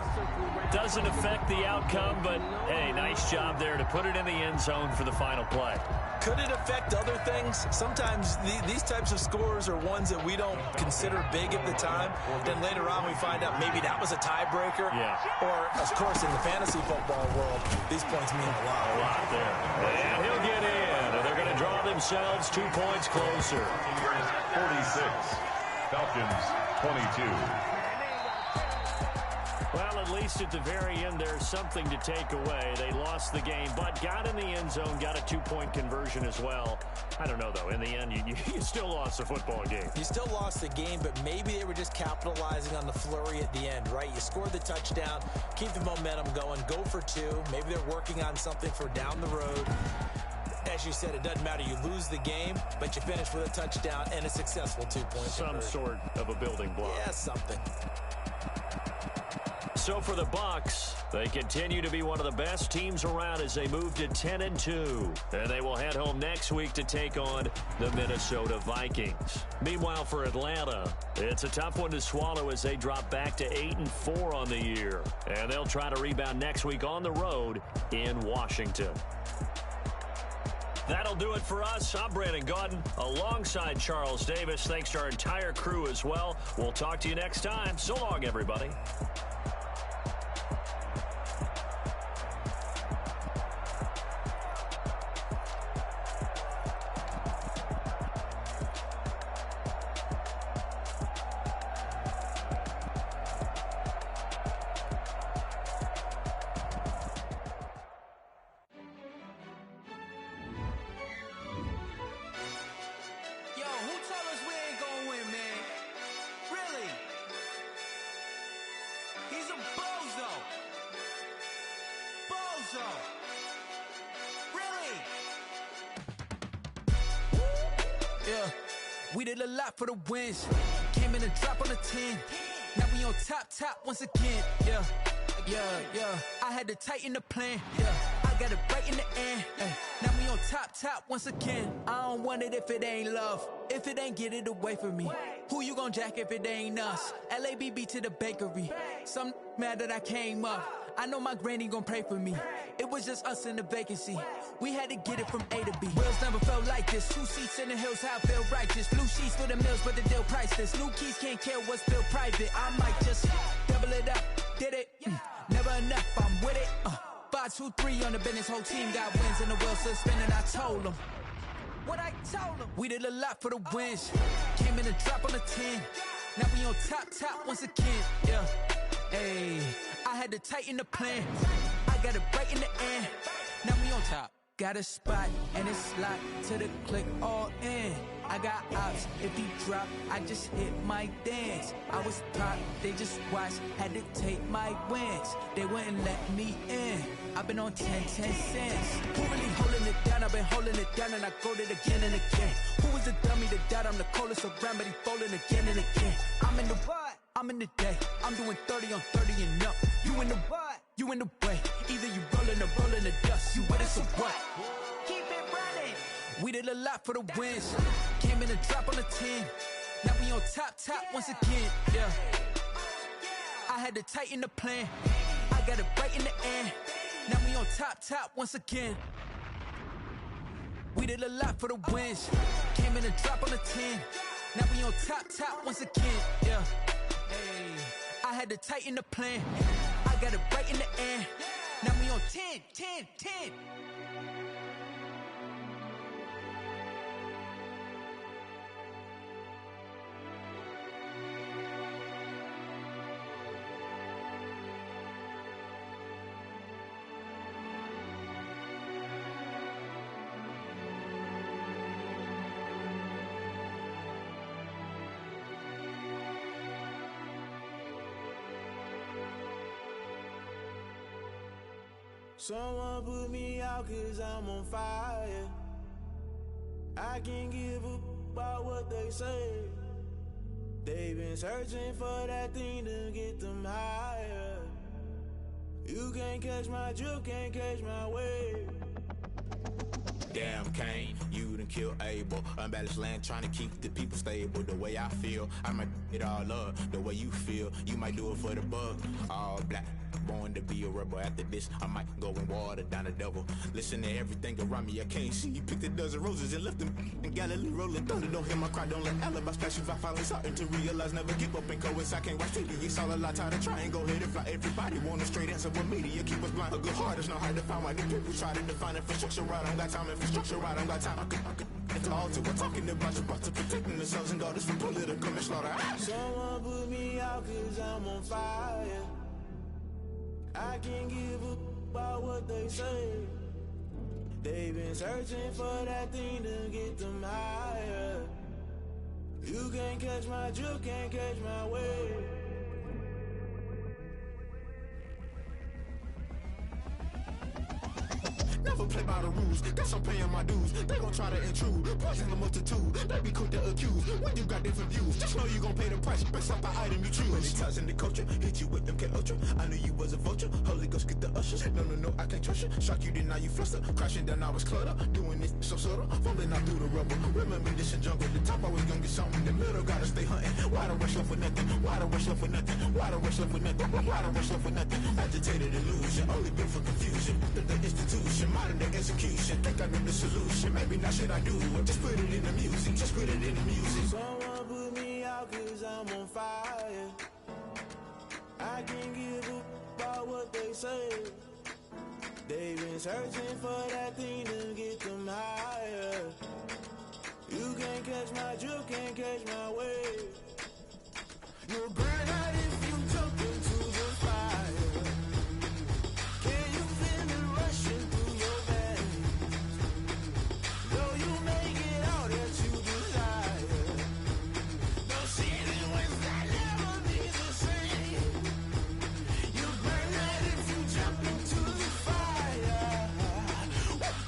Doesn't affect the outcome, but, hey, nice job there to put it in the end zone for the final play. Could it affect other things? Sometimes these types of scores are ones that we don't consider big at the time. Then later on we find out maybe that was a tiebreaker. Yeah. Or, of course, in the fantasy football world, these points mean a lot. A lot there. And he'll get in. And they're going to draw themselves 2 points closer. 46. Falcons 22. Well, at least at the very end, there's something to take away. They lost the game, but got in the end zone, got a 2-point conversion as well. I don't know, though. In the end, you still lost the football game. You still lost the game, but maybe they were just capitalizing on the flurry at the end, right? You scored the touchdown, keep the momentum going, go for 2. Maybe they're working on something for down the road. As you said, it doesn't matter. You lose the game, but you finish with a touchdown and a successful 2-point Some conversion. sort of a building block. Yeah, something. So for the Bucs, they continue to be one of the best teams around as they move to 10-2. And they will head home next week to take on the Minnesota Vikings. Meanwhile, for Atlanta, it's a tough one to swallow as they drop back to 8-4 on the year. And they'll try to rebound next week on the road in Washington. That'll do it for us. I'm Brandon Gaudin alongside Charles Davis. Thanks to our entire crew as well. We'll talk to you next time. So long, everybody. Yeah, we did a lot for the wins. Came in and drop on the 10. Now we on top once again. Yeah. I had to tighten the plan. Yeah, I got it right in the end. Now we on top once again. I don't want it if it ain't love. If it ain't, get it away from me. Who you gon' jack if it ain't us? LABB to the bakery. Some mad that I came up. I know my granny gon' pray for me. It was just us in the vacancy. We had to get it from A to B. Wheels never felt like this. 2 seats in the hills, how I feel righteous. Blue sheets for the mills, but the deal priceless. New keys can't care what's still private. I might just double it up. Did it? Never enough, I'm with it. 5, 2, 3 on the business. Whole team got wins and the wheels still spinning. I told them what I told them. We did a lot for the wins. Came in and drop on the 10. Now we on top once again. Yeah. Hey, I had to tighten the plan. I got it right in the end. Now we on top. Got a spot and it's locked to the click all in. I got ops, if he drop, I just hit my dance. I was top, they just watched, had to take my wins. They wouldn't let me in. I've been on 10 cents. Who really holding it down? I've been holding it down and I go it again and again. Who was the dummy that died? I'm the coldest around, but he folding again and again. I'm in the what? I'm in the day. I'm doing 30 on 30 and up. You in the what? You in the way. Either you rolling or rolling the dust. You with us or what? Keep it running. We did a lot for the wins. Came in and drop on the 10. Now we on top once again. Yeah. I had to tighten the plan. I got it right in the end. Now we on top once again. We did a lot for the wins. Came in and drop on the 10. Now we on top once again. Yeah. Hey, I had to tighten the plan. I got it right in the end. Now we on 10. Someone put me out 'cause I'm on fire. I can't give a about what they say. They've been searching for that thing to get them higher. You can't catch my drift, can't catch my wave. Damn, Kane, you done killed Abel. Unbalanced land, trying to keep the people stable. The way I feel, I might it all up. The way you feel, you might do it for the buck. All black, born to be a rebel. After this, I might go and water down the devil. Listen to everything around me, I can't see. You picked a dozen roses and left them in Galilee rolling thunder. Don't hear my cry, don't let alibis flash. If I finally starting to realize, never give up and coincide. I can't watch TV, it's all a lot. Tired of trying, go ahead and fly. Everybody want a straight answer with media, keep us blind. A good heart is not hard to find. Why do people try to define infrastructure right? I don't got time, infrastructure right, I don't got time. I could it's all to we're talking about you, about to protecting the sons and daughters from political manslaughter. Someone put me out cause I'm on fire. I can't give a about what they say. They've been searching for that thing to get them higher. You can't catch my drift, can't catch my wave. Never play by the rules, guess I'm paying my dues. They gon' try to intrude, poison the multitude. They be quick to accuse, when you got different views. Just know you gon' pay the price, based off the item you choose. Many times in the culture, hit you with MK Ultra. I knew you was a vulture, Holy Ghost get the ushers. No, I can't trust you. Shock you, then now you fluster. Crashing down, I was clutter. Doing this so subtle, falling out through the rubble. Remember this in jungle, the top always gonna get something. The middle gotta stay hunting. Why the rush left for nothing? Why the rush left for nothing? Why the rush left for nothing? Why the rush left for nothing? Agitated illusion, only built for confusion. The institution, modern day execution. Think I know the solution. Maybe not shit I do. Just put it in the music. Just put it in the music. Someone put me out cause I'm on fire. I can't give a about what they say. They've been searching for that thing to get them higher. You can't catch my drift, can't catch my wave. You'll burn out if you jump into the fire. Can you feel it rushing through your veins? Though you make it all that you desire. No ceiling wins that never be the same. You burn out if you jump into the fire.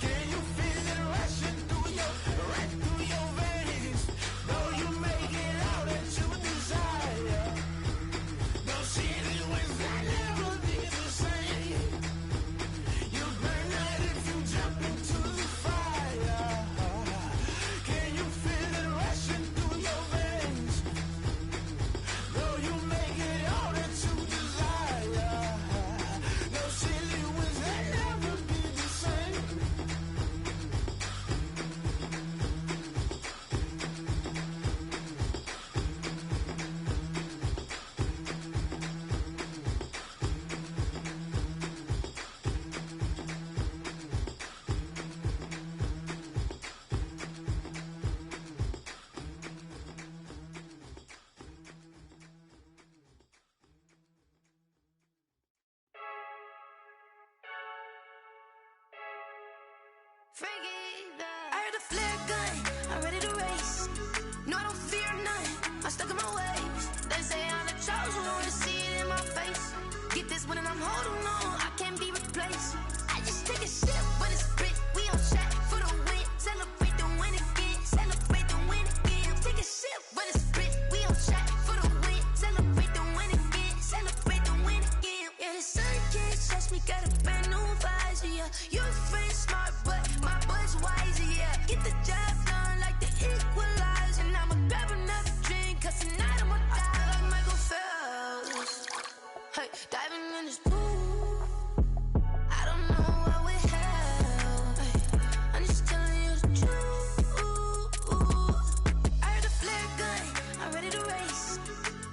Can you feel it rushing through your veins? Though you make it all that you desire. No ceiling wins that never be the same. You burn out if you jump into the fire. Can you feel it rushing through your veins? Though you make it all that you desire. No ceiling wins that never be the same. I heard the flare gun, I'm ready to race. No, I don't fear none, I'm stuck in my ways. They say I'm the chosen one, to see it in my face. Get this one and I'm holding on, I can't be replaced. I just take a sip when it's spit, we on track for the win. Celebrate the win again, celebrate the win again. Take a sip when it's spit, we on track for the win. Celebrate the win again, celebrate the win again. Yeah, the sun can't touch me, got a brand new visor, yeah. You're friend smart, but my boy's wiser, yeah. Get the job done like the equalizer. And I'ma grab another drink, cause tonight I'ma die like Michael Phelps. Hey, diving in this pool, I don't know what we have. Hey, I'm just telling you the truth. I heard the flare gun, I'm ready to race.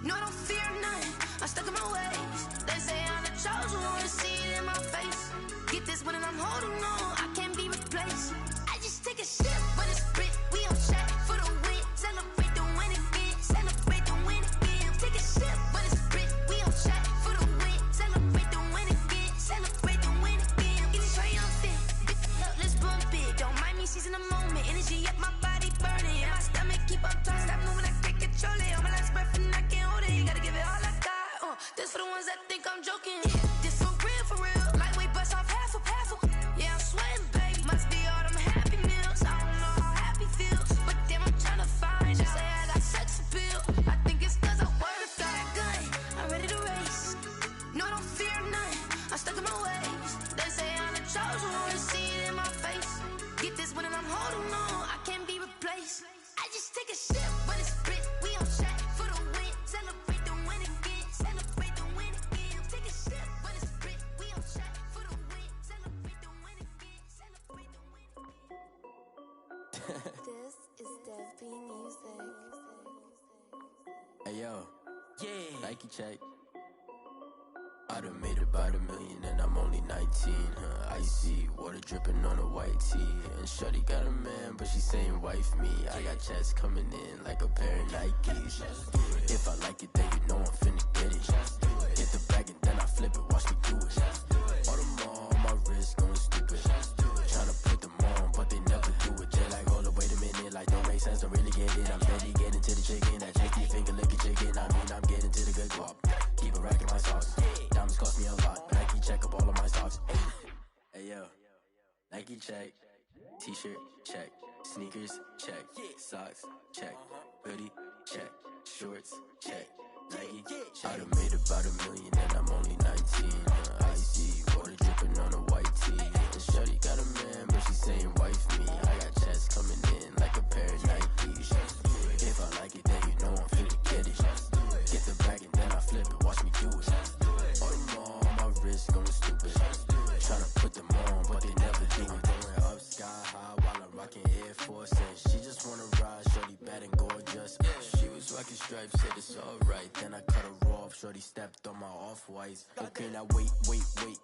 No, I don't fear none, I'm stuck in my ways. They say I'm the chosen one, to see it in my face. Get this one and I'm holding on, I can't be replaced. I just take a sip when it's spit, we on track for the win. Celebrate the win again, celebrate the win again. Take a sip when it's spit, we on track for the win. Celebrate the win again, celebrate the win again. Get it triumphant, let's bump it. Don't mind me seizing the moment, energy up my body burning. And my stomach keep up turning, stop moving, I can't control it. On my last breath and I can't hold it, you gotta give it all I got. This for the ones that think I'm joking. This for real, lightweight bust off half a. Yeah, I'm This is Dev B Music. Hey yo, yeah, Nike check. I done made about $1 million and I'm only 19. Icy water dripping on a white tee. And shorty got a man, but she saying wife me. I got checks coming in like a pair of Nikes. If I like it, then you know I'm finna get it. Hit the bag and then I flip it, watch me do it. All on my wrist going stupid. Tryna put them on, but they never do it. They like, hold up, wait a minute, like don't make sense, don't really get it. I'm steady getting to the chicken, that chicky finger licking chicken. I mean, I'm getting to the good guap. Keep a rack in my socks. Diamonds cost me a lot. Nike check up all of my stocks. Hey yo, Nike check. T-shirt check. Sneakers check. Socks check. Hoodie check. Shorts check. Nike I done made about $1 million and I'm only 19. Icy water dripping on a white tee. And shorty got a man, but she saying wife me. I got checks coming in like a pair of Nikes. If I like it, then you know I'm finna get it. Get the bag and then I flip it, watch me do it. All them on my wrist going stupid. Tryna put them on, but they never do it. Going up sky high while I'm rocking Air Force. And she just wanna ride, shorty bad and gorgeous. She was rocking stripes, said it's alright. Then I cut her off, shorty stepped on my off-whites. Okay, now wait.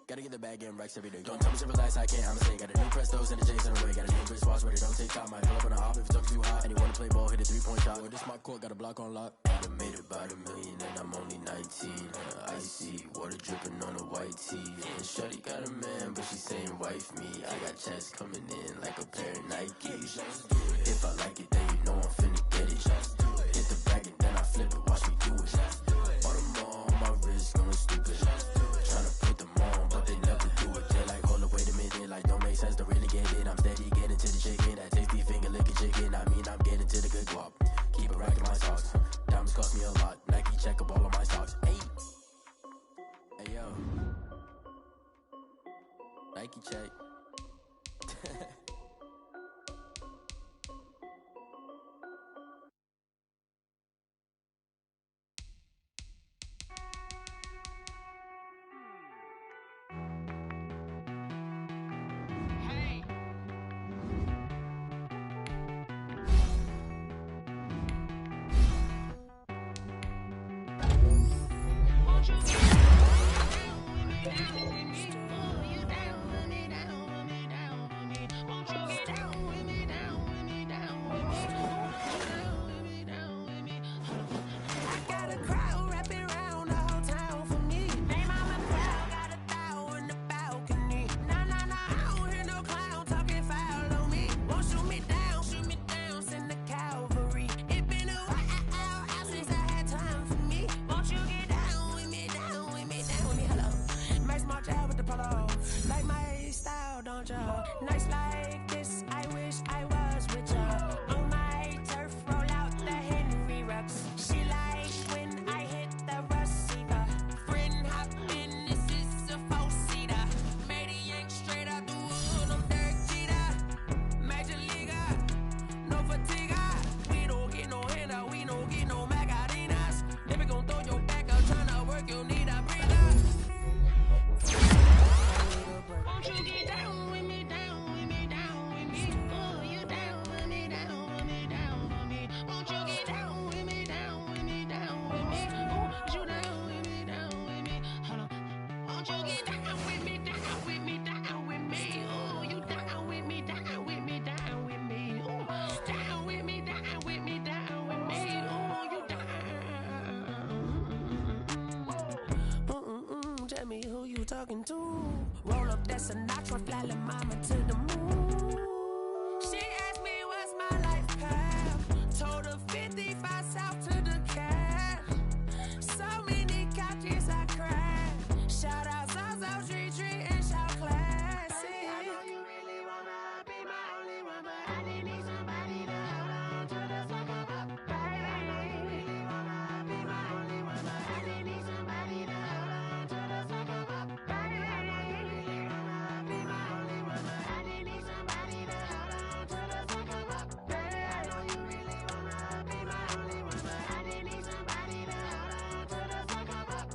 Gotta get the bag and racks every day. Don't tell me to relax, I can't, I'ma say. Got a new Prestos and a J's in the way. Got a new Chris Watch, but it don't take time. Might pull up on a hop if it's up too hot. And you wanna play ball, hit a 3-point shot. Or this my court, got a block on lock. I done made about $1 million and I'm only 19. Icy water dripping on a white tee. And shorty got a man, but she saying wife me. I got checks coming in like a pair of Nikes. If I like it, then you know I'm finna get it. Hit the bag and then I flip it, watch me do it. All them on my wrist going stupid. Tryna put them on, but they never do it. They like, hold up, wait a minute, like don't make sense, don't really get it. I'm steady getting to the chicken, that tasty finger licking chicken. I mean, I'm getting to the good guap. Keep a rack in my socks. Diamonds cost me a lot. Nike check up all of my stocks. Hey yo, Nike check. Nights like this, I wish I was with ya. On my turf, roll out the Henry Rux. She like when I hit the receiver. Friend hop in, this is a 4-seater. Made a yank straight out the wood, I'm Derek Jeter. Major leaguer, no fatigue. We don't get no handout, we don't get no Macarinas. They be gon' throw your back up, tryna work, you need a breather. Won't you get down with me, down with me, down with me? Oh, you down with me, down with me, down with me. Won't you get down with me, down with me, down with me? Oh, you down with me, down with me. Hold on. Won't you get down with me, down with me, down with me? Oh, you down with me, down with me, down with me. Oh, down with me, down with me, down with me. Oh, you down. Tell me who you talking to. Roll up that Sinatra, fly la mama to the moon. She asked me what's my life path. Told her 55 south to the cash. So many couches I crashed. Shout out Zazo, Tree, and shout classic. I know you really wanna be my only one, but I didn't need somebody to hold on to the sucker up. Baby, I know you really wanna be my only one, but I didn't need somebody to hold on to the sucker up. Baby, I know you really wanna be my only one, but I didn't need somebody to hold on to the sucker up. Baby, I know you really wanna be my only one, but I didn't need somebody to hold on to the sucker up.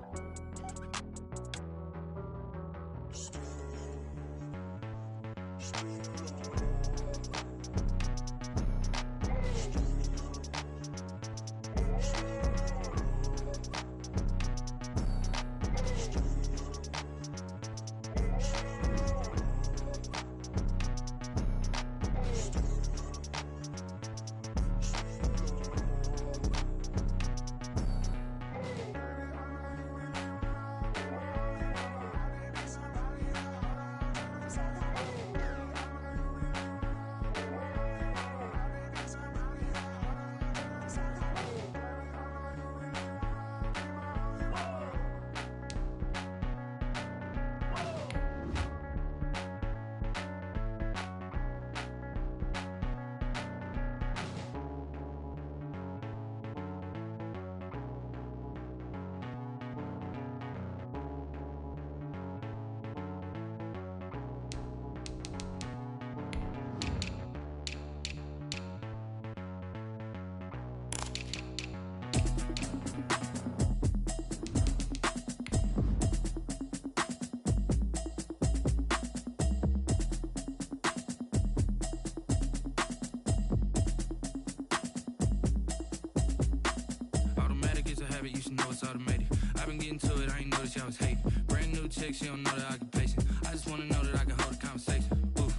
chick, she don't know the occupation. I just wanna know that I can hold a conversation. Oof,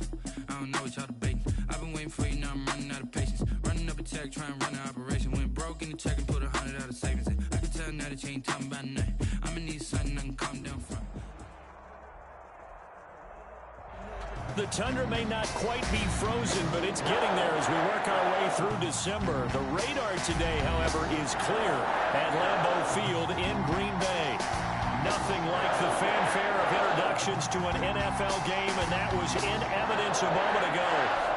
I don't know what y'all debating. I've been waiting for you, now I'm running out of patience. Running up a check, trying to run an operation. Went broke in the check and put 100 out of savings in. I can tell now that you ain't talking about nothing. I'ma need something I can calm down from. The tundra may not quite be frozen, but it's getting there as we work our way through December. The radar today, however, is clear at Lambeau Field in Green Bay. Nothing like the fanfare of introductions to an NFL game, and that was in evidence a moment ago.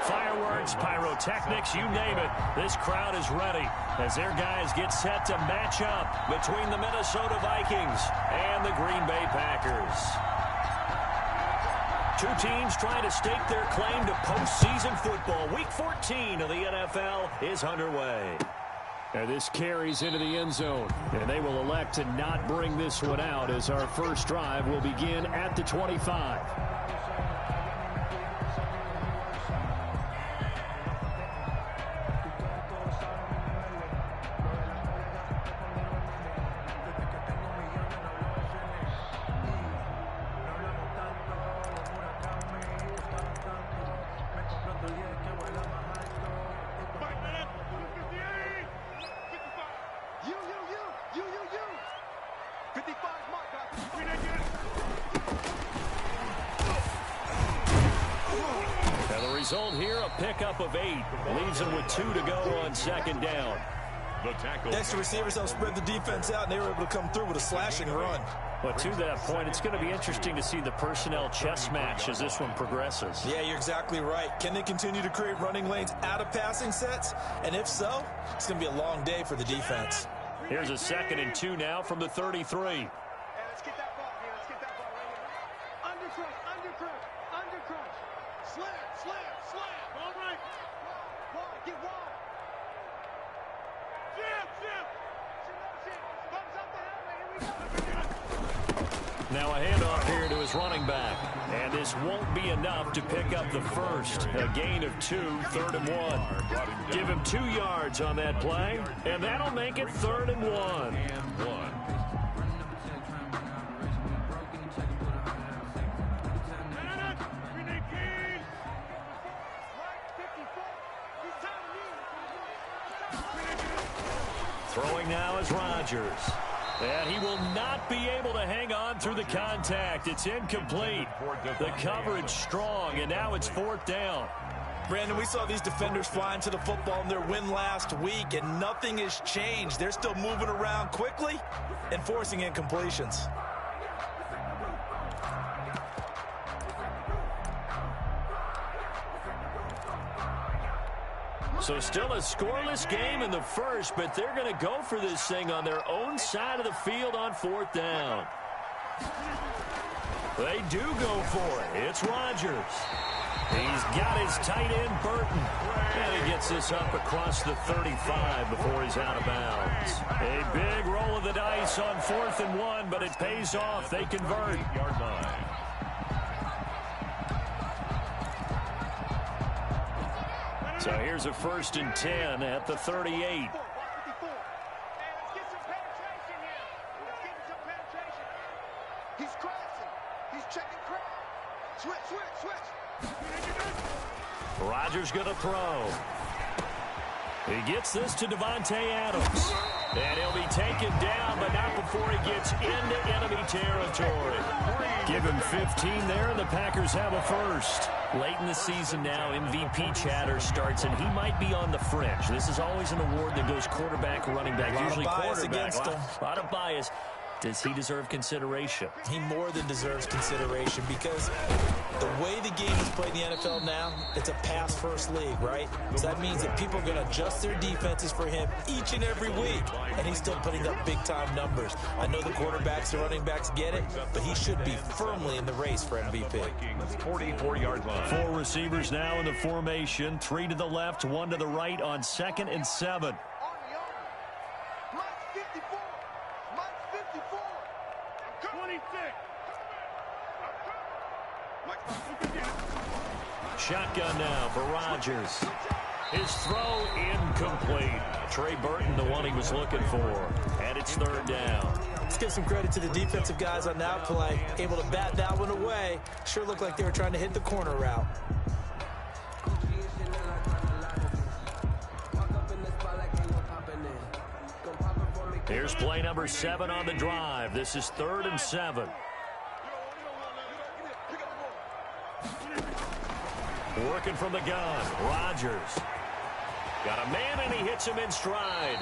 Fireworks, pyrotechnics, you name it. This crowd is ready as their guys get set to match up between the Minnesota Vikings and the Green Bay Packers. Two teams trying to stake their claim to postseason football. Week 14 of the NFL is underway. And this carries into the end zone. And they will elect to not bring this one out as our first drive will begin at the 25. Result here, a pickup of 8. Leaves them with 2 to go on second down. The tackle. Extra receivers helped spread the defense out, and they were able to come through with a slashing run. But to that point, it's going to be interesting to see the personnel chess match as this one progresses. Yeah, you're exactly right. Can they continue to create running lanes out of passing sets? And if so, it's going to be a long day for the defense. Here's a 2nd and 2 now from the 33. Let's get that ball here. Let's get that ball right here. Under crunch. Slam. All right. Wide. Get wide. Jim. Thumbs up the helmet. Here we go. Now a handoff here to his running back. And this won't be enough to pick up the first. A gain of 2, 3rd and 1. Give him 2 yards on that play. And that'll make it 3rd and 1. Throwing now is Rodgers. And he will not be able to hang on through the contact. It's incomplete. The coverage strong, and now it's 4th down. Brandon, we saw these defenders flying to the football in their win last week, and nothing has changed. They're still moving around quickly and forcing incompletions. So still a scoreless game in the first, but they're going to go for this thing on their own side of the field on 4th down. They do go for it. It's Rodgers. He's got his tight end, Burton. And he gets this up across the 35 before he's out of bounds. A big roll of the dice on 4th and 1, but it pays off. They convert. Yard line. So here's a 1st and 10 at the 38. He's crossing. He's checking crowd. Switch. Rodgers going to throw. He gets this to Devontae Adams. And he'll be taken down, but not before he gets into enemy territory. Give him 15 there, and the Packers have a first. Late in the season now, MVP chatter starts, and he might be on the fringe. This is always an award that goes quarterback, running back, usually quarterback. A lot of bias. Does he deserve consideration? He more than deserves consideration because the way the game is played in the NFL now, it's a pass-first league, right? So that means that people are going to adjust their defenses for him each and every week, and he's still putting up big-time numbers. I know the quarterbacks, the running backs get it, but he should be firmly in the race for MVP. 44-yard line. 4 receivers now in the formation, 3 to the left, 1 to the right on 2nd and 7. Shotgun now for Rodgers. His throw incomplete. Trey Burton, the one he was looking for. And it's third down. Let's give some credit to the defensive guys on that play. Able to bat that one away. Sure looked like they were trying to hit the corner route. Here's play number 7 on the drive. This is 3rd and 7. Working from the gun. Rodgers. Got a man, and he hits him in stride.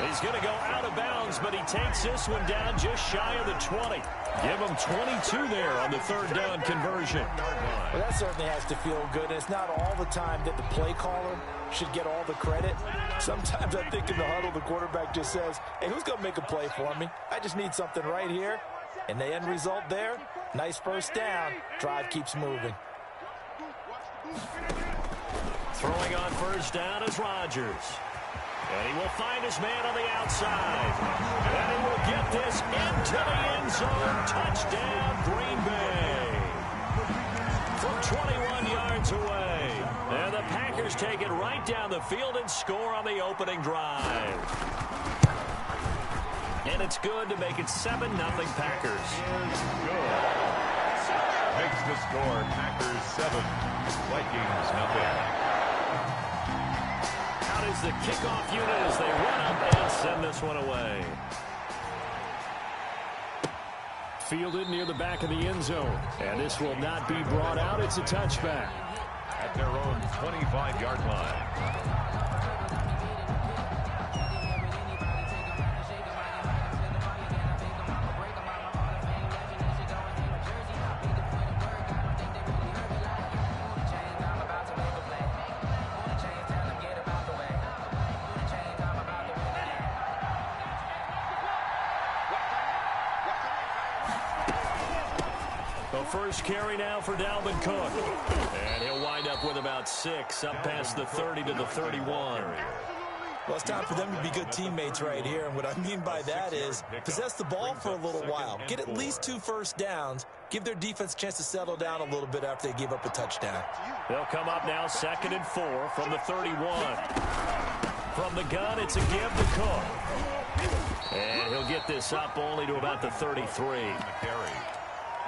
He's going to go out of bounds, but he takes this one down just shy of the 20. Give him 22 there on the 3rd down conversion. Well, that certainly has to feel good. It's not all the time that the play caller should get all the credit. Sometimes I think in the huddle, the quarterback just says, hey, who's going to make a play for me? I just need something right here. And the end result there, nice first down. Drive keeps moving. Throwing on first down is Rodgers. And he will find his man on the outside. And he will get this into the end zone. Touchdown, Green Bay. From 21 yards away. And the Packers take it right down the field and score on the opening drive. And it's good to make it 7-0 Packers. Good. Makes the score Packers 7, Vikings 0. Out is the kickoff unit as they run up and send this one away. Fielded near the back of the end zone. And this will not be brought out. It's a touchback. At their own 25-yard line. First carry now for Dalvin Cook. And he'll wind up with about 6 up past the 30 to the 31. Well, it's time for them to be good teammates right here. And what I mean by that is possess the ball for a little while. Get at least 2 first downs. Give their defense a chance to settle down a little bit after they give up a touchdown. They'll come up now 2nd and 4 from the 31. From the gun, it's a give to Cook. And he'll get this up only to about the 33.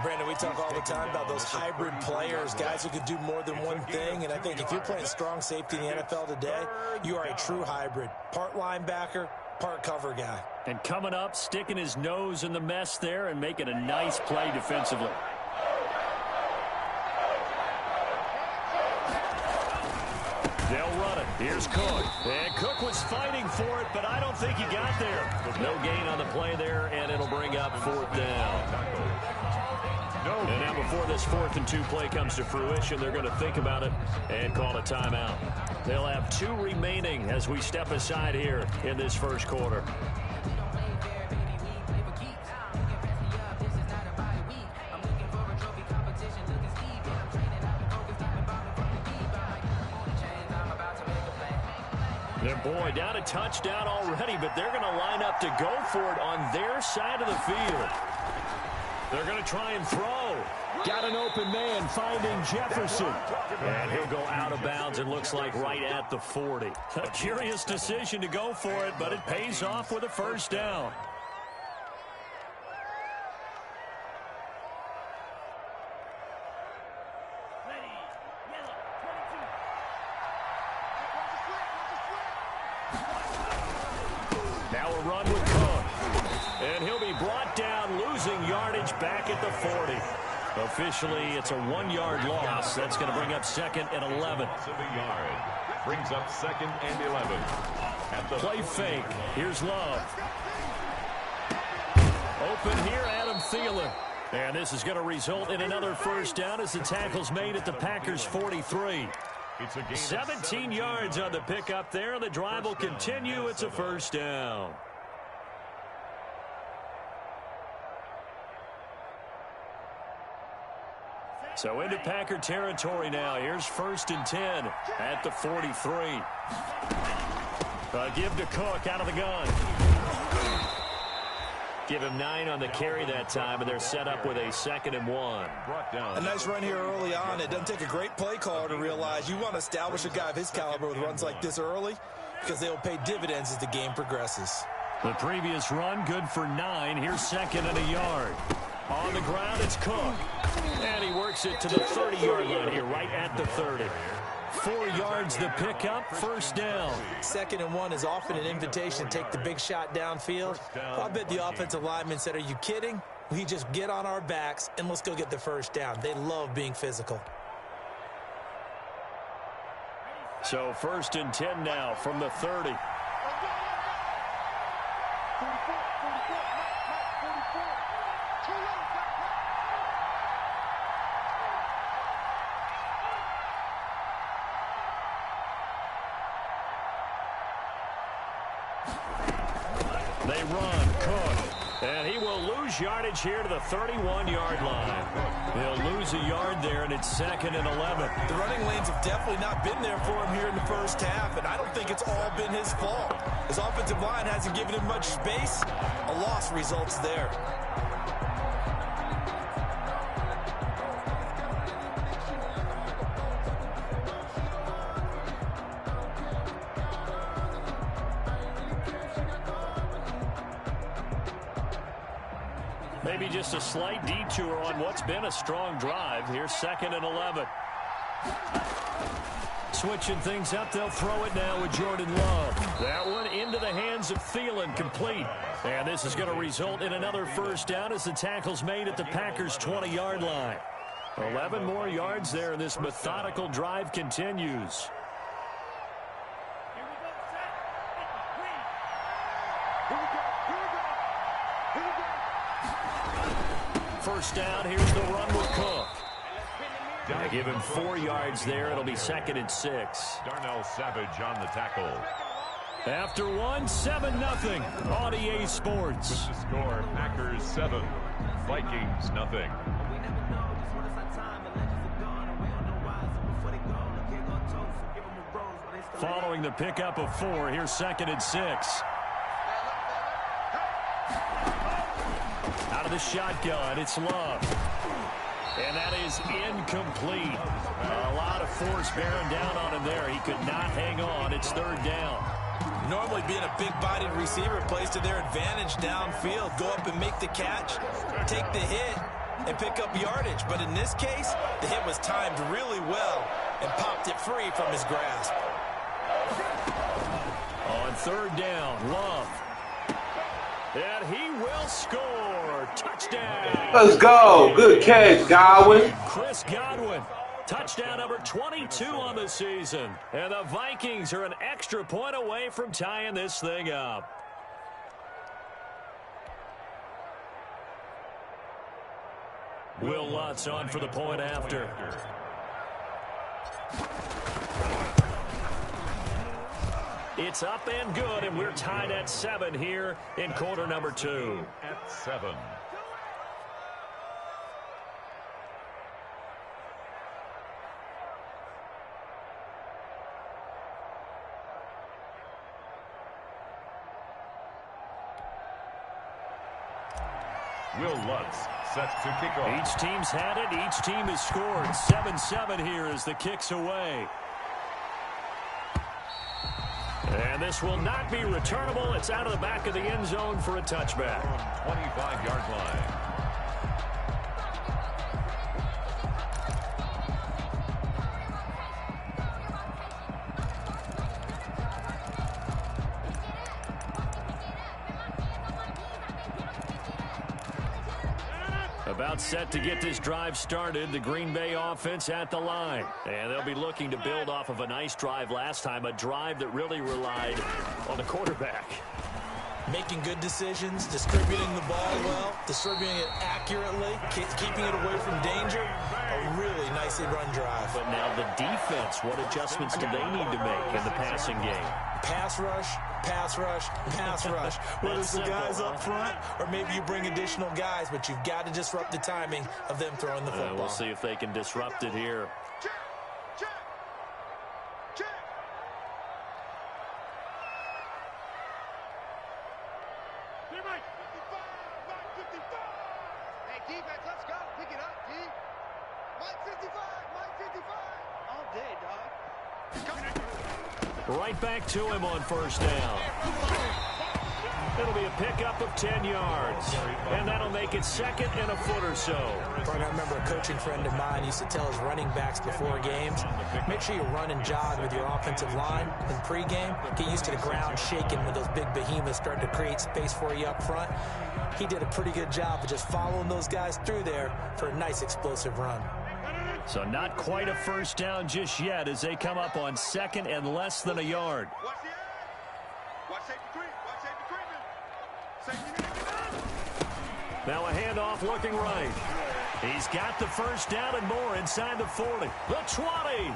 Brandon, we talk all the time about those hybrid players, guys who can do more than one thing. And I think if you're playing strong safety in the NFL today, you are a true hybrid. Part linebacker, part cover guy. And coming up, sticking his nose in the mess there and making a nice play defensively. They'll run it. Here's Cook. And Cook was fighting for it, but I don't think he got there. No gain on the play there, and it'll bring up 4th down. And now before this 4th and 2 play comes to fruition, they're going to think about it and call a timeout. They'll have 2 remaining as we step aside here in this first quarter. And boy, down a touchdown already, but they're going to line up to go for it on their side of the field. They're going to try and throw. Got an open man finding Jefferson. And he'll go out of bounds, it looks like right at the 40. A curious decision to go for it, but it pays off with a first down. Now a run with Cook. And he'll be brought down, losing yardage back at the 40. Officially, it's a 1-yard loss. That's going to bring up 2nd and 11. Brings up 2nd and 11. Play fake. Here's Love. Open here, Adam Thielen. And this is going to result in another first down as the tackle's made at the Packers' 43. 17 yards on the pickup there. The drive will continue. It's a first down. So into Packer territory now. Here's 1st and 10 at the 43. Give to Cook out of the gun. Give him 9 on the carry that time, and they're set up with a 2nd and 1. A nice run here early on. It doesn't take a great play caller to realize you want to establish a guy of his caliber with runs like this early because they'll pay dividends as the game progresses. The previous run, good for 9. Here's 2nd and a yard. On the ground, it's Cook. And he works it to the 30-yard line here, right at the 30. 4 yards the pickup, 1st down. 2nd and 1 is often an invitation to take the big shot downfield. I bet the offensive lineman said, are you kidding? We just get on our backs and let's go get the 1st down. They love being physical. So 1st and 10 now from the 30. They run, Cook, and he will lose yardage here to the 31-yard line. He'll lose a yard there, and it's 2nd and 11. The running lanes have definitely not been there for him here in the first half, and I don't think it's all been his fault. His offensive line hasn't given him much space. A loss results there. Maybe just a slight detour on what's been a strong drive. Here's 2nd and 11. Switching things up, they'll throw it now with Jordan Love. That one into the hands of Thielen, complete. And this is going to result in another 1st down as the tackle's made at the Packers' 20-yard line. 11 more yards there, and this methodical drive continues. First down, here's the run with Cook. Gonna give him 4 yards there. It'll be 2nd and 6. Darnell Savage on the tackle. After 1, 7-0 on EA Sports. With the score, Packers 7, Vikings nothing. Following the pickup of 4, here's 2nd and 6. Out of the shotgun, it's Love. And that is incomplete. A lot of force bearing down on him there. He could not hang on. It's 3rd down. Normally being a big-bodied receiver plays to their advantage downfield. Go up and make the catch, take the hit, and pick up yardage. But in this case, the hit was timed really well and popped it free from his grasp. On 3rd down, Love. And he will score. Touchdown. Let's go. Good catch, Godwin. Chris Godwin. Touchdown number 22 on the season. And the Vikings are an extra point away from tying this thing up. Will Lutz on for the point after. It's up and good, and we're tied at 7 here in quarter number 2. At 7. Will Lutz set to kick off. Each team's had it. Each team has scored. 7-7 here as the kick's away. And this will not be returnable. It's out of the back of the end zone for a touchback. 25-yard line. About set to get this drive started. The Green Bay offense at the line. And they'll be looking to build off of a nice drive last time, a drive that really relied on the quarterback. Making good decisions, distributing the ball well, distributing it accurately, keeping it away from danger. A really nicely run drive. But now the defense, what adjustments do they need to make in the passing game? Pass rush, pass rush, pass rush. Whether it's the guys up front or maybe you bring additional guys, but you've got to disrupt the timing of them throwing the football. We'll see if they can disrupt it here. Right back to him on first down. It'll be a pickup of 10 yards, and that'll make it second and a foot or so. Brian, I remember a coaching friend of mine used to tell his running backs before games, make sure you run and jog with your offensive line in pregame. Get used to the ground shaking when those big behemoths start to create space for you up front. He did a pretty good job of just following those guys through there for a nice explosive run. So not quite a first down just yet as they come up on second and less than a yard. Now a handoff looking right. He's got the first down and more inside the 40. The 20.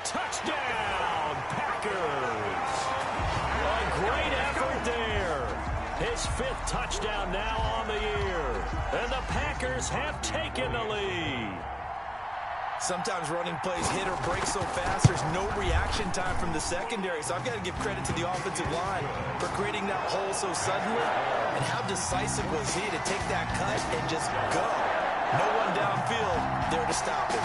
Touchdown, Packers. A great effort there. His 5th touchdown now on the year. And the Packers have taken the lead. Sometimes running plays hit or break so fast, there's no reaction time from the secondary. So I've got to give credit to the offensive line for creating that hole so suddenly. And how decisive was he to take that cut and just go? No one downfield there to stop it.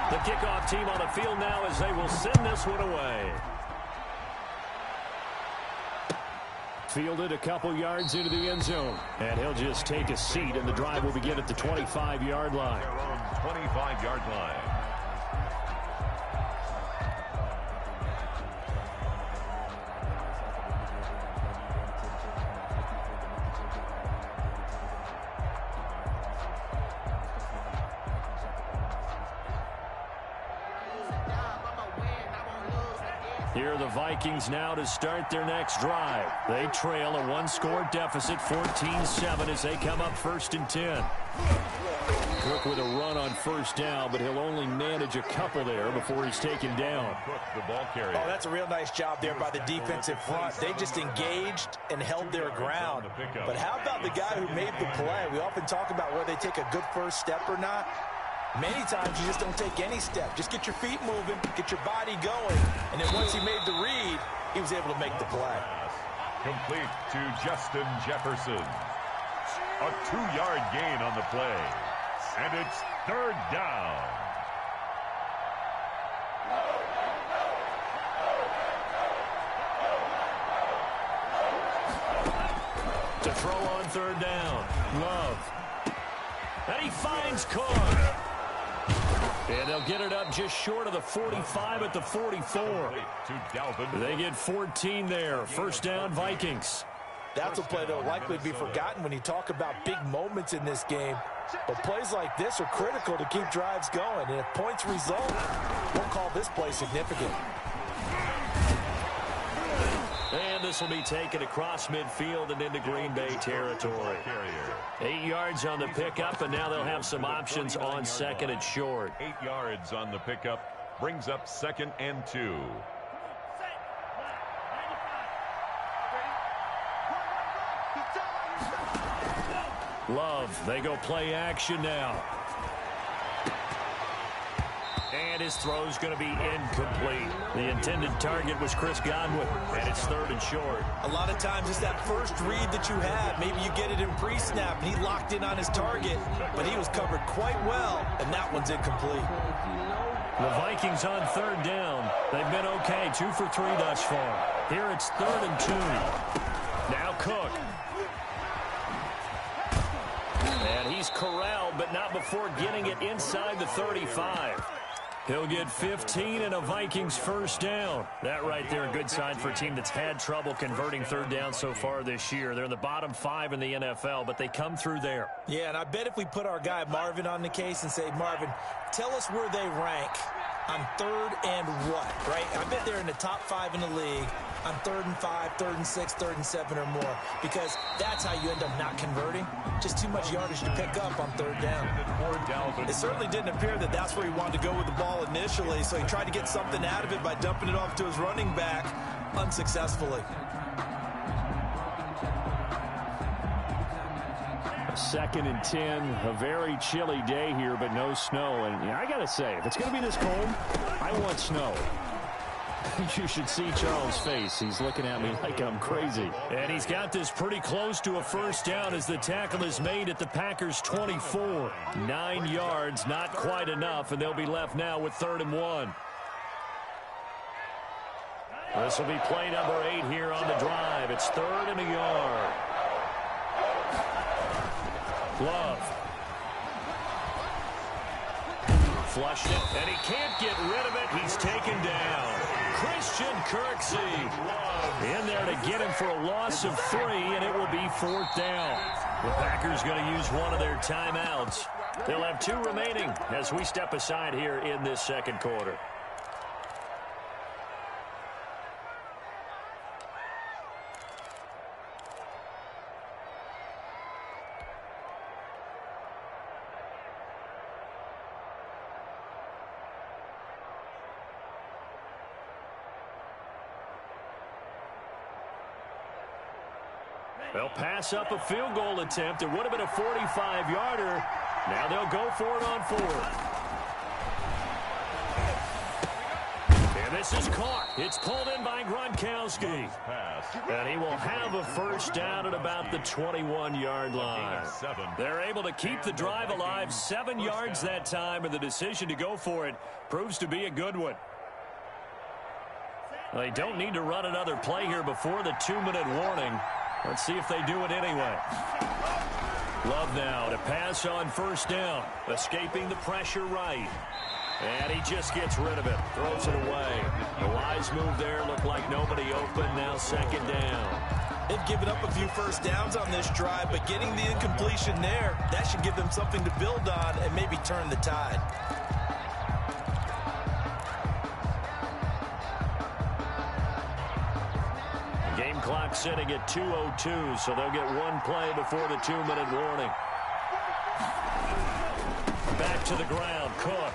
The kickoff team on the field now as they will send this one away. Fielded a couple yards into the end zone. And he'll just take a seat, and the drive will begin at the 25-yard line. Their own 25-yard line. Here are the Vikings now to start their next drive. They trail a one-score deficit, 14-7, as they come up 1st and 10. Cook with a run on first down, but he'll only manage a couple there before he's taken down. Cook, the ball carrier. Oh, that's a real nice job there by the defensive front. They just engaged and held their ground. But how about the guy who made the play? We often talk about whether they take a good first step or not. Many times you just don't take any step. Just get your feet moving, get your body going, and then once he made the read, he was able to make the play. Complete to Justin Jefferson. A 2-yard gain on the play. And it's 3rd down. To throw on 3rd down, Love. And he finds Cook. And they'll get it up just short of the 45 at the 44. They get 14 there. First down, Vikings. That's a play that will likely be forgotten when you talk about big moments in this game. But plays like this are critical to keep drives going. And if points result, we'll call this play significant. And this will be taken across midfield and into Green Bay territory. 8 yards on the pickup, and now they'll have some options on 2nd and short. 8 yards on the pickup brings up 2nd and 2. Love, they go play action now. And his throw's going to be incomplete. The intended target was Chris Godwin, and it's 3rd and short. A lot of times it's that first read that you have. Maybe you get it in pre-snap, and he locked in on his target, but he was covered quite well, and that one's incomplete. The Vikings on 3rd down. They've been okay, 2 for 3 thus far. Here it's 3rd and 2. Now Cook. And he's corralled, but not before getting it inside the 35. He'll get 15 and a Vikings first down. That right there, a good sign for a team that's had trouble converting 3rd down so far this year. They're in the bottom 5 in the NFL, but they come through there. Yeah, and I bet if we put our guy Marvin on the case and say, Marvin, tell us where they rank on 3rd and what, right? I bet they're in the top 5 in the league on 3rd and 5, 3rd and 6, 3rd and 7 or more, because that's how you end up not converting. Just too much yardage to pick up on 3rd down. It certainly didn't appear that that's where he wanted to go with the ball initially, so he tried to get something out of it by dumping it off to his running back unsuccessfully. 2nd and 10. A very chilly day here, but no snow. And I got to say, if it's going to be this cold, I want snow. You should see Charles' face. He's looking at me like I'm crazy. And he's got this pretty close to a first down as the tackle is made at the Packers' 24. 9 yards, not quite enough, and they'll be left now with 3rd and 1. This will be play number 8 here on the drive. It's 3rd and a yard. Love. Flushed it, and he can't get rid of it. He's taken down. Christian Kirksey in there to get him for a loss of 3, and it will be 4th down. The Packers going to use one of their timeouts. They'll have 2 remaining as we step aside here in this second quarter. They'll pass up a field goal attempt. It would have been a 45-yarder. Now they'll go for it on 4th. And this is caught. It's pulled in by Gronkowski. And he will have a first down at about the 21-yard line. They're able to keep the drive alive 7 yards that time, and the decision to go for it proves to be a good one. They don't need to run another play here before the 2-minute warning. Let's see if they do it anyway. Love now to pass on first down. Escaping the pressure right. And he just gets rid of it. Throws it away. The wise move there. Looked like nobody open. Now 2nd down. They've given up a few first downs on this drive, but getting the incompletion there, that should give them something to build on and maybe turn the tide. Game clock sitting at 2:02, so they'll get 1 play before the 2-minute warning. Back to the ground, Cook.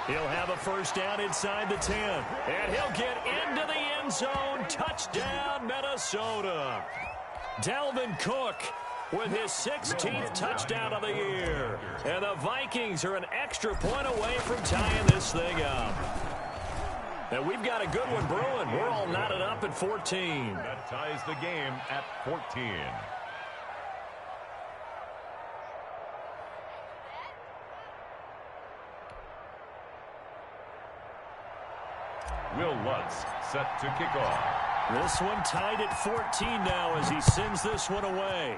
He'll have a first down inside the 10. And he'll get into the end zone. Touchdown, Minnesota. Dalvin Cook with his 16th touchdown of the year. And the Vikings are an extra point away from tying this thing up. And we've got a good one brewing. We're all knotted up at 14. That ties the game at 14. Will Lutz set to kick off. This one tied at 14 now as he sends this one away.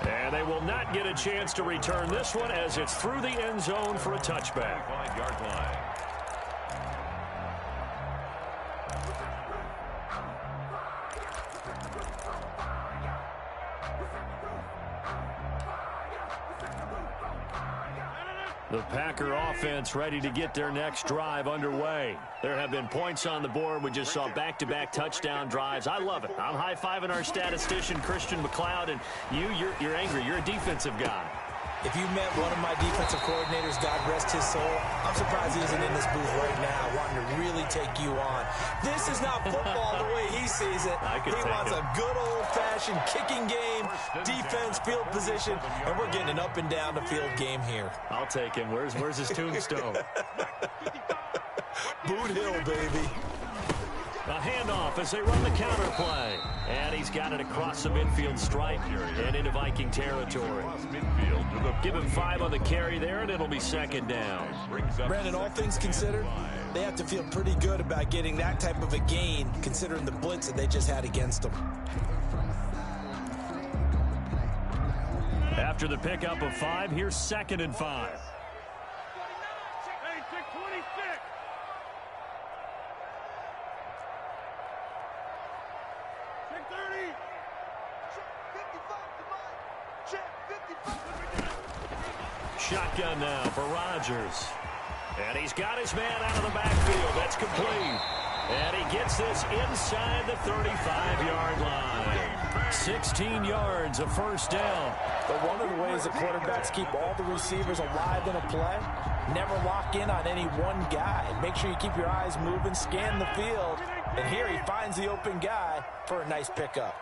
And they will not get a chance to return this one as it's through the end zone for a touchback. 5-yard line. The Packer offense ready to get their next drive underway. There have been points on the board. We just saw back-to-back touchdown drives. I love it. I'm high-fiving our statistician, Christian McLeod, and you're angry. You're a defensive guy. If you met one of my defensive coordinators, God rest his soul, I'm surprised he isn't in this booth right now wanting to really take you on. This is not football the way he sees it. He wants a good old-fashioned kicking game, defense, field position, and we're getting an up-and-down-the-field game here. I'll take him. Where's his tombstone? Boot Hill, baby. A handoff as they run the counter play. And he's got it across the midfield stripe and into Viking territory. Give him 5 on the carry there, and it'll be 2nd down. Brandon, all things considered, they have to feel pretty good about getting that type of a gain, considering the blitz that they just had against them. After the pickup of 5, here's 2nd and 5. Shotgun now for Rodgers. And he's got his man out of the backfield. That's complete. And he gets this inside the 35-yard line. 16 yards, a first down. But one of the ways the quarterbacks keep all the receivers alive in a play, never lock in on any one guy. Make sure you keep your eyes moving, scan the field, And here he finds the open guy for a nice pickup.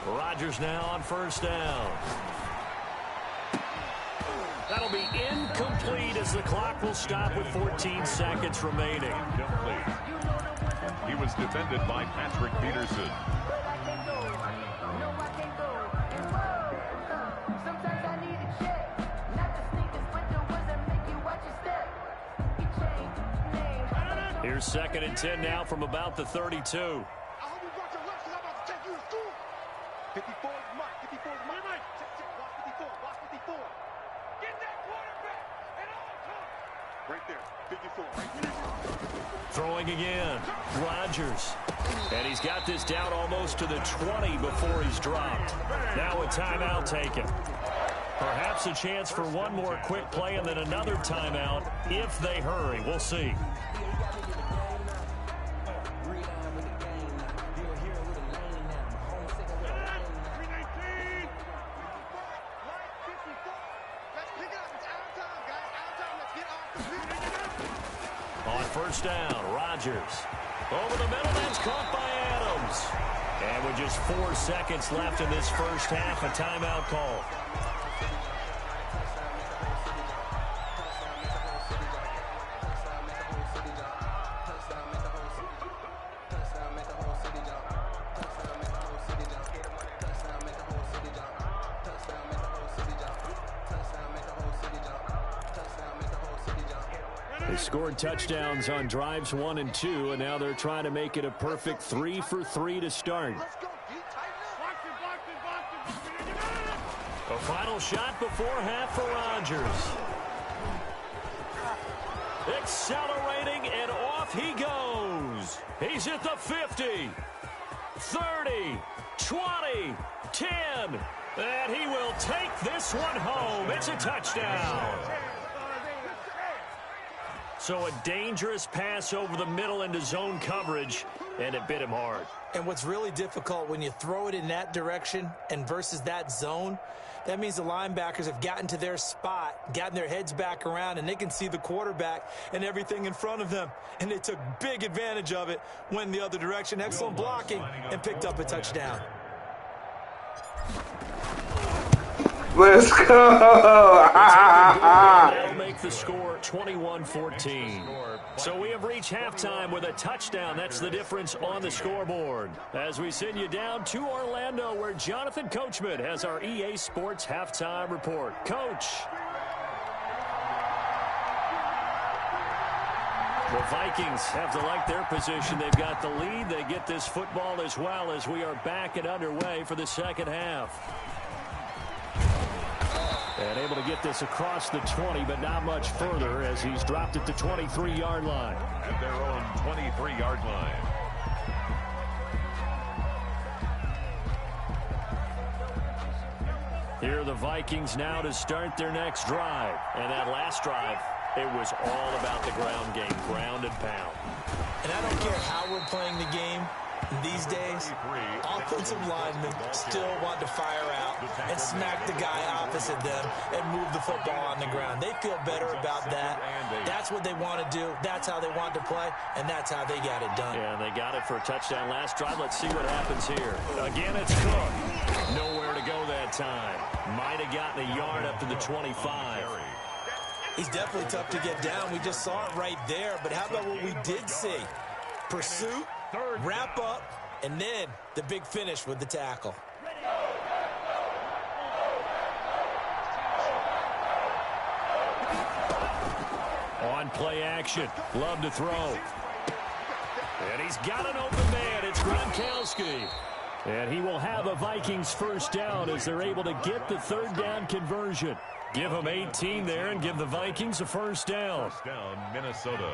Rodgers now on first down. That'll be incomplete as the clock will stop with 14 seconds remaining. He was defended by Patrick Peterson. Here's 2nd and 10 now from about the 32. 54 is Mike. 54 is Mike. Watch 54. Watch 54. Get that quarterback at all times. Right there. 54. Right there. Throwing again. Rodgers. And he's got this down almost to the 20 before he's dropped. Now a timeout taken. Perhaps a chance for one more quick play and then another timeout if they hurry. We'll see. On first down, Rodgers. Over the middle, that's caught by Adams. And with just 4 seconds left in this first half, a timeout call. They scored touchdowns on drives 1 and 2, and now they're trying to make it a perfect 3 for 3 to start. A final shot before half for Rodgers. Accelerating, and off he goes. He's at the 50, 30, 20, 10, and he will take this one home. It's a touchdown. So a dangerous pass over the middle into zone coverage, and it bit him hard. And what's really difficult when you throw it in that direction and versus that zone, that means the linebackers have gotten to their spot, gotten their heads back around, and they can see the quarterback and everything in front of them. And they took big advantage of it, went the other direction. Excellent blocking, and picked up a touchdown. Let's go. They'll make the score 21-14. So we have reached halftime with a touchdown. That's the difference on the scoreboard. As we send you down to Orlando, where Jonathan Coachman has our EA Sports halftime report. Coach. The Vikings have to like their position. They've got the lead. They get this football as well as we are back and underway for the second half. And able to get this across the 20, but not much further as he's dropped it to 23-yard line. At their own 23-yard line. Here are the Vikings now to start their next drive. And that last drive, it was all about the ground game, ground and pound. And I don't care how we're playing the game. These days, offensive linemen still want to fire out and smack the guy opposite them and move the football on the ground. They feel better about that. That's what they want to do. That's how they want to play, and that's how they got it done. Yeah, and they got it for a touchdown last drive. Let's see what happens here. Again, it's Cook. Nowhere to go that time. Might have gotten a yard up to the 25. He's definitely tough to get down. We just saw it right there. But how about what we did see? Pursuit, wrap up, and then the big finish with the tackle. On play action, Love to throw. And he's got an open man. It's Gronkowski. And he will have a Vikings first down as they're able to get the third down conversion. Give them 18 there and give the Vikings a first down. First down, Minnesota.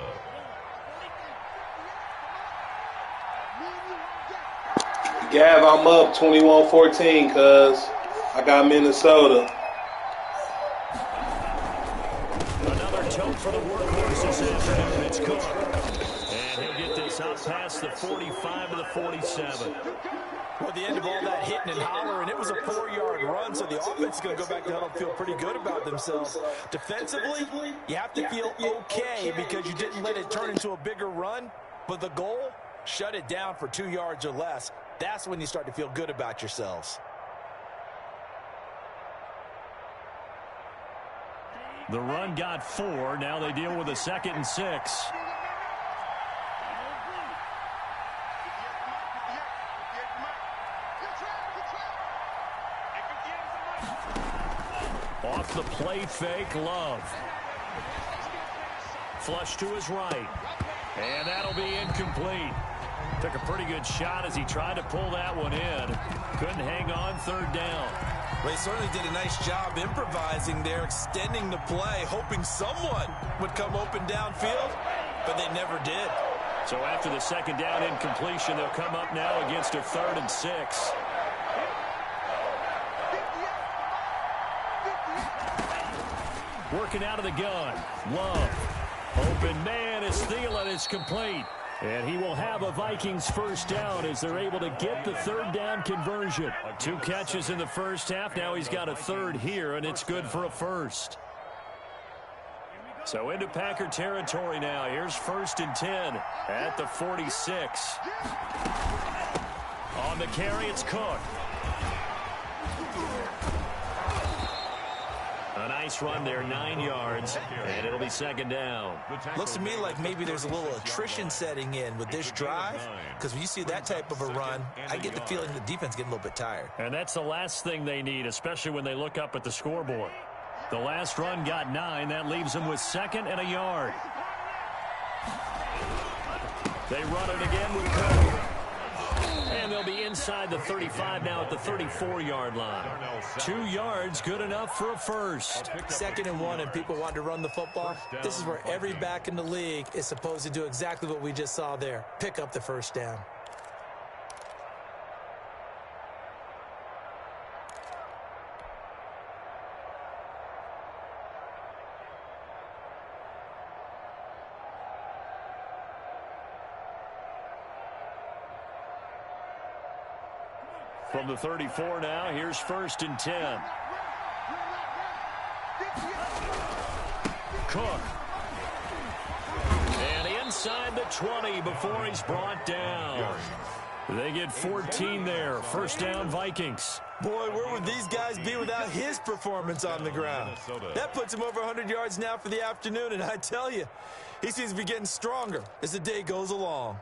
Gav, I'm up 21-14 because I got Minnesota. Another tote for the workhorse this afternoon. It's Cook. And he'll get this pace out past the 45 to the 47. Well, at the end of all that hitting and hollering, it was a 4-yard run, so the offense is going to go back to huddle and feel pretty good about themselves. Defensively, you have to feel okay because you didn't let it turn into a bigger run, but the goal, shut it down for 2 yards or less. That's when you start to feel good about yourselves. The run got 4. Now they deal with a 2nd and 6. Off the play fake, Love. Flush to his right. And that'll be incomplete. Took a pretty good shot as he tried to pull that one in. Couldn't hang on, 3rd down. Well, he certainly did a nice job improvising there, extending the play, hoping someone would come open downfield, but they never did. So after the 2nd down incompletion, they'll come up now against a 3rd and 6. Working out of the gun. Love. Open man is Thielen. It's complete. And he will have a Vikings 1st down as they're able to get the 3rd down conversion. 2 catches in the first half. Now he's got a 3rd here, and it's good for a 1st. So into Packer territory now. Here's 1st and 10 at the 46. On the carry, it's Cook. A nice run there, 9 yards, and it'll be 2nd down. Looks to me like maybe there's a little attrition setting in with this drive, because when you see that type of a run, I get the feeling the defense getting a little bit tired. And that's the last thing they need, especially when they look up at the scoreboard. The last run got 9. That leaves them with 2nd and a yard. They run it again with Cook. And they'll be inside the 35 now at the 34-yard line. 2 yards, good enough for a 1st. 2nd and 1, and people want to run the football. This is where every back in the league is supposed to do exactly what we just saw there. Pick up the 1st down. From the 34 now, here's 1st and 10. Cook. And inside the 20 before he's brought down. They get 14 there. 1st down, Vikings. Boy, where would these guys be without his performance on the ground? That puts him over 100 yards now for the afternoon, and I tell you, he seems to be getting stronger as the day goes along.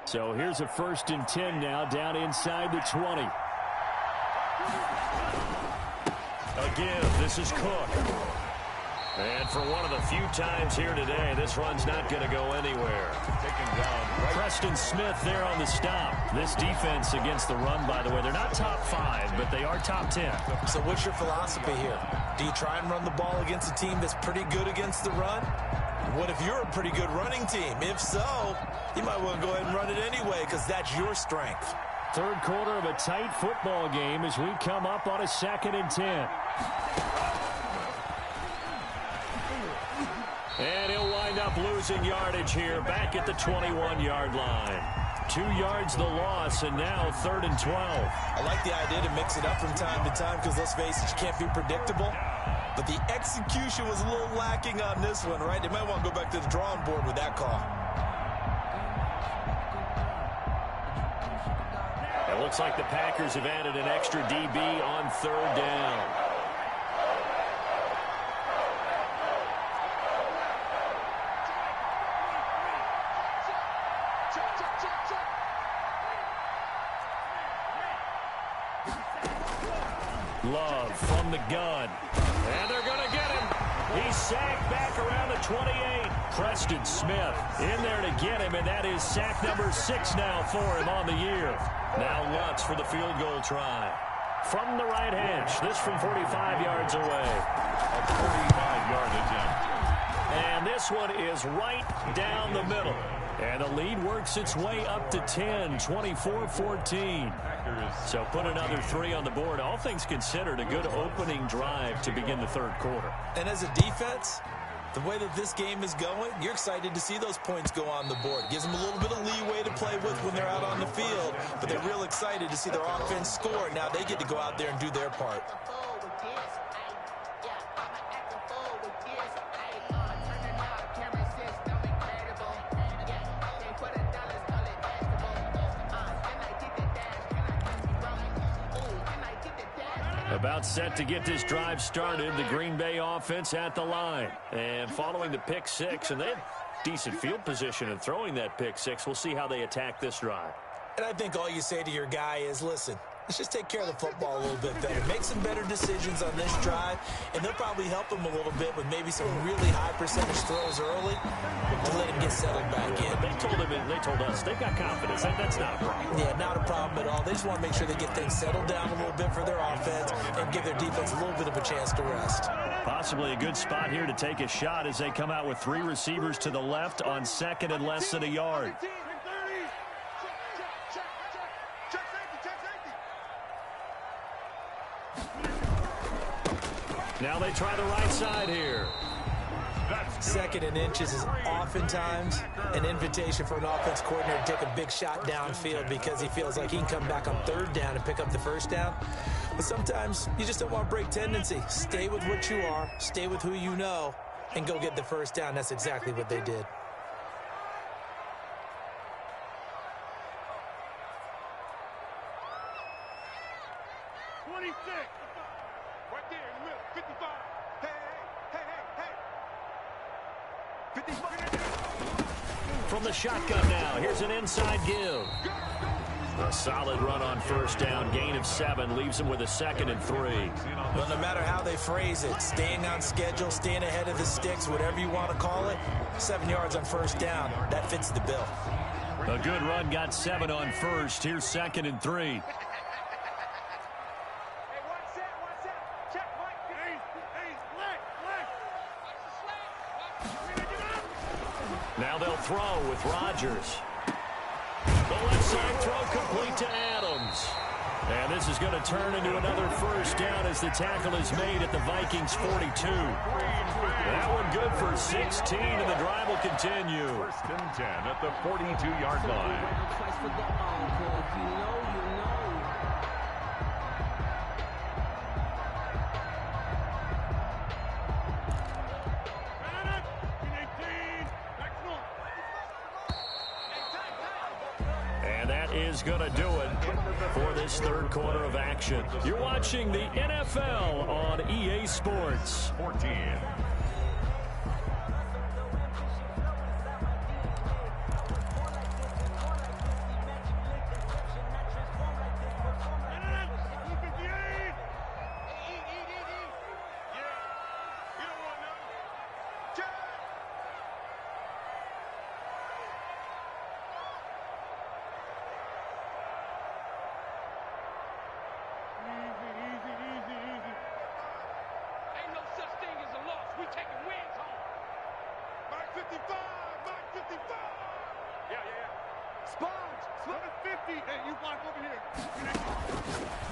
So here's a 1st and 10 now down inside the 20. Again, this is Cook. And for one of the few times here today, this run's not going to go anywhere. Preston Smith there on the stop. This defense against the run, by the way, they're not top 5, but they are top 10. So what's your philosophy here? Do you try and run the ball against a team that's pretty good against the run? What if you're a pretty good running team? If so, you might want to go ahead and run it anyway because that's your strength. 3rd quarter of a tight football game as we come up on a 2nd and 10. And he'll wind up losing yardage here back at the 21-yard line. 2 yards the loss, and now 3rd and 12. I like the idea to mix it up from time to time because, let's face it, you can't be predictable. But the execution was a little lacking on this one, right? They might want to go back to the drawing board with that call. It looks like the Packers have added an extra DB on 3rd down. Love from the gun. And they're going to get him. He's sacked back around the 28. Preston Smith in there to get him, and that is sack number 6 now for him on the year. Now Lutz for the field goal try. From the right hash, this from 45 yards away. A 45-yard attempt. And this one is right down the middle. And the lead works its way up to 10, 24-14. So put another 3 on the board. All things considered, a good opening drive to begin the third quarter. And as a defense, the way that this game is going, you're excited to see those points go on the board. Gives them a little bit of leeway to play with when they're out on the field, but they're real excited to see their offense score. Now they get to go out there and do their part. About set to get this drive started, the Green Bay offense at the line. And following the pick 6, and they have decent field position in throwing that pick 6. We'll see how they attack this drive. And I think all you say to your guy is, listen, let's just take care of the football a little bit better. Make some better decisions on this drive, and they'll probably help him a little bit with maybe some really high percentage throws early to let him get settled back in. They told us they've got confidence. That's not a problem. Yeah, not a problem at all. They just want to make sure they get things settled down a little bit for their offense and give their defense a little bit of a chance to rest. Possibly a good spot here to take a shot as they come out with 3 receivers to the left on second and less than a yard. Now they try the right side here. Second and inches is oftentimes an invitation for an offense coordinator to take a big shot downfield because he feels like he can come back on third down and pick up the first down. But sometimes you just don't want to break tendency. Stay with what you are, stay with who you know, and go get the first down. That's exactly what they did. From the shotgun now, here's an inside give. A solid run on first down, gain of 7, leaves him with a 2nd and 3. Well, no matter how they phrase it, staying on schedule, staying ahead of the sticks, whatever you want to call it, 7 yards on first down, that fits the bill. A good run, got 7 on first. Here's 2nd and 3. Now they'll throw with Rodgers. The left side throw complete to Adams. And this is going to turn into another first down as the tackle is made at the Vikings 42. That one good for 16, and the drive will continue. First and 10 at the 42-yard line. Is going to do it for this third quarter of action. You're watching the NFL on EA Sports. 14.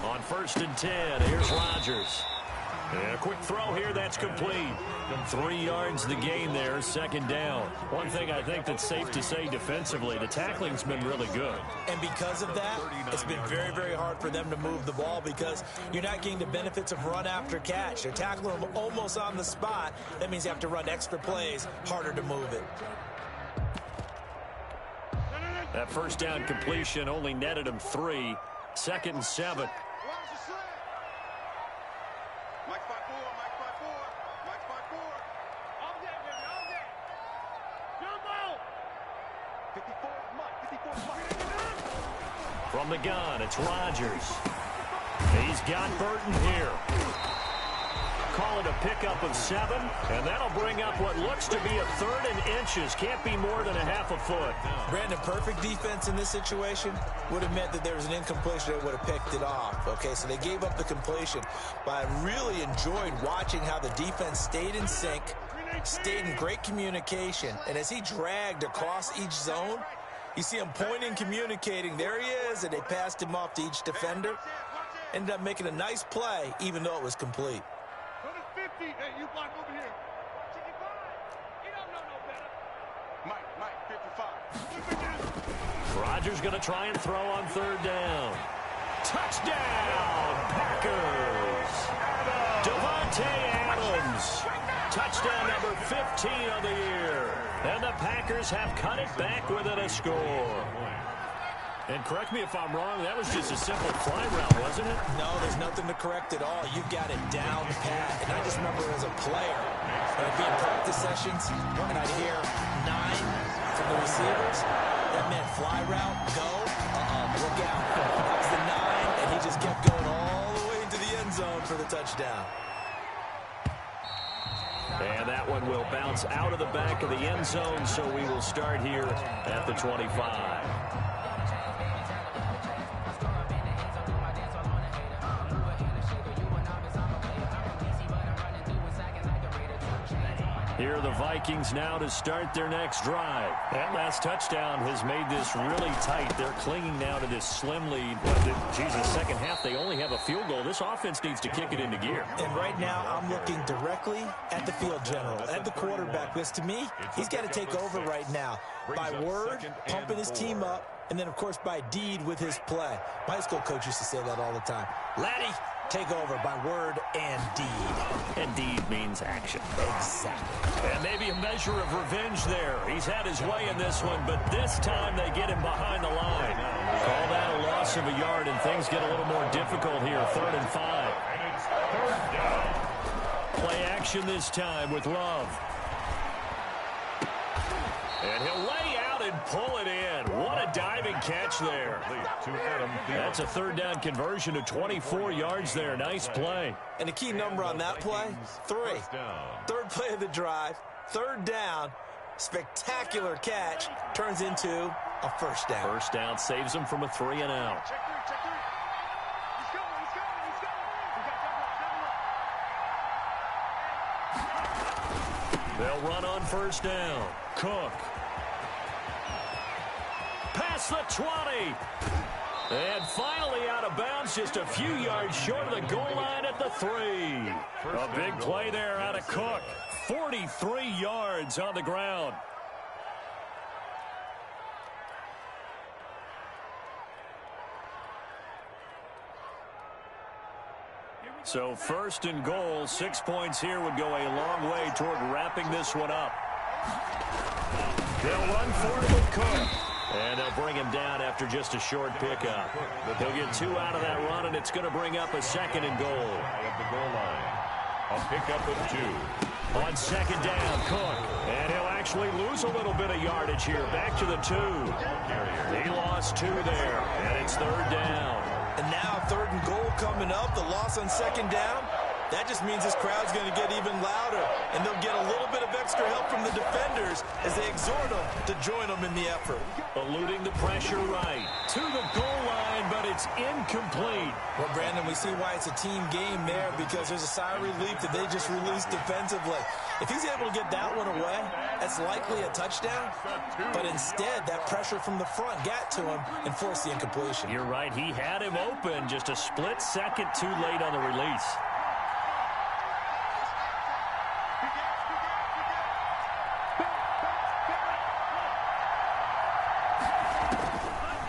On first and 10, here's Rodgers. And a quick throw here, that's complete. 3 yards the gain there, 2nd down. One thing I think that's safe to say defensively, the tackling's been really good. And because of that, it's been very, very hard for them to move the ball because you're not getting the benefits of run after catch. They're tackling them almost on the spot. That means you have to run extra plays, harder to move it. That first down completion only netted him 3. 2nd and 7. From the gun, it's Rodgers. He's got Burton here. Call it a pickup of 7, and that'll bring up what looks to be a 3rd and inches. Can't be more than a half a foot. Brandon, perfect defense in this situation would have meant that there was an incompletion that would have picked it off. Okay, so they gave up the completion, but I really enjoyed watching how the defense stayed in sync, stayed in great communication. And as he dragged across each zone, you see him pointing, communicating. There he is, and they passed him off to each defender. Ended up making a nice play, even though it was complete. Go to 50. Hey, you block over here. 65. You don't know no better. Mike, 55. Rodgers going to try and throw on third down. Touchdown, Packers. Devontae Adams. Touchdown number 15 of the year. And the Packers have cut it back within a score. And correct me if I'm wrong, that was just a simple fly route, wasn't it? No, there's nothing to correct at all. You've got it down pat. And I just remember as a player, when I'd be in practice sessions, and I'd hear 9 from the receivers. That meant fly route, go, look out. That was the 9, and he just kept going all the way into the end zone for the touchdown. And that one will bounce out of the back of the end zone, so we will start here at the 25. Here are the Vikings now to start their next drive. That last touchdown has made this really tight. They're clinging now to this slim lead. Jesus, second half, they only have a field goal. This offense needs to kick it into gear. And right now, I'm looking directly at the field general, at the quarterback. Because to me, he's got to take over right now. By word, pumping his team up, and then, of course, by deed with his play. My high school coach used to say that all the time. Laddie, take over by word and deed. And deed means action. Exactly. And maybe a measure of revenge there. He's had his way in this one, but this time they get him behind the line. Call that a loss of a yard, and things get a little more difficult here. 3rd and 5. And it's 3rd down. Play action this time with Love. And he'll lay out and pull it in. What a diving catch there. That's a 3rd down conversion to 24 yards there. Nice play. And the key number on that play, 3. 3rd play of the drive, 3rd down, spectacular catch, turns into a 1st down. 1st down saves him from a 3 and out. They'll run on 1st down. Cook. Past the 20. And finally out of bounds, just a few yards short of the goal line at the 3. A big play there out of Cook. 43 yards on the ground. So 1st and goal, 6 points here would go a long way toward wrapping this one up. They'll run for it with Cook. And they'll bring him down after just a short pickup. He'll get 2 out of that run, and it's going to bring up a 2nd and goal. At the goal line, a pickup of 2. On 2nd down, Cook. And he'll actually lose a little bit of yardage here. Back to the 2. He lost 2 there, and it's 3rd down. And now 3rd and goal coming up. The loss on 2nd down. That just means this crowd's going to get even louder, and they'll get a little bit of extra help from the defenders as they exhort them to join them in the effort. Eluding the pressure right to the goal line, but it's incomplete. Well, Brandon, we see why it's a team game there, because there's a sigh of relief that they just released defensively. If he's able to get that one away, that's likely a touchdown. But instead, that pressure from the front got to him and forced the incompletion. You're right. He had him open, just a split second too late on the release.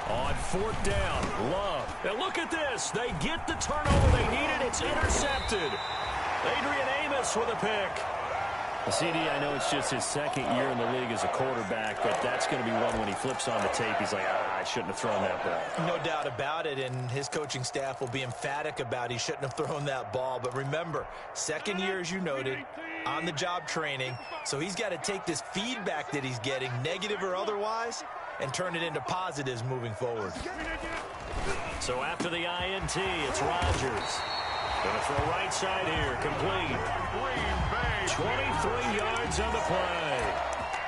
On 4th down, Love. And look at this. They get the turnover they needed. It's intercepted. Adrian Amos with a pick. CD, I know it's just his 2nd year in the league as a quarterback, but that's going to be one when he flips on the tape. He's like, I shouldn't have thrown that ball. No doubt about it, and his coaching staff will be emphatic about he shouldn't have thrown that ball. But remember, 2nd year, as you noted, on-the-job training, so he's got to take this feedback that he's getting, negative or otherwise, and turn it into positives moving forward. So after the INT, it's Rodgers. Going to throw right side here, complete. 23 yards on the play.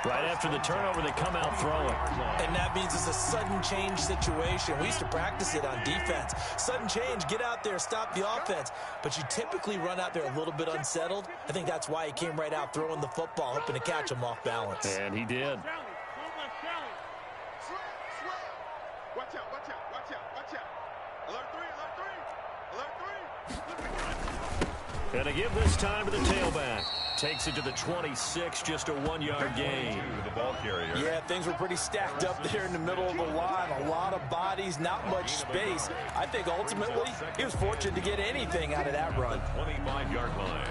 Right after the turnover, they come out throwing. And that means it's a sudden change situation. We used to practice it on defense. Sudden change, get out there, stop the offense. But you typically run out there a little bit unsettled. I think that's why he came right out throwing the football, hoping to catch him off balance. And he did. Watch out, watch out, watch out, watch out. Alert 3, alert 3, alert 3. Going to give this time to the tailback. Takes it to the 26, just a 1-yard gain. The ball carrier. Yeah, things were pretty stacked up there in the middle of the line. A lot of bodies, not much space. I think ultimately he was fortunate to get anything out of that run. 25-yard line.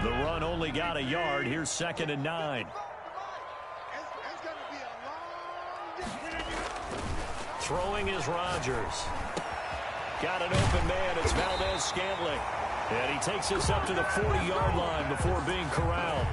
The run only got a yard. Here's 2nd and 9. Throwing is Rodgers. Got an open man. It's Valdez-Scantling. And he takes us up to the 40-yard line before being corralled.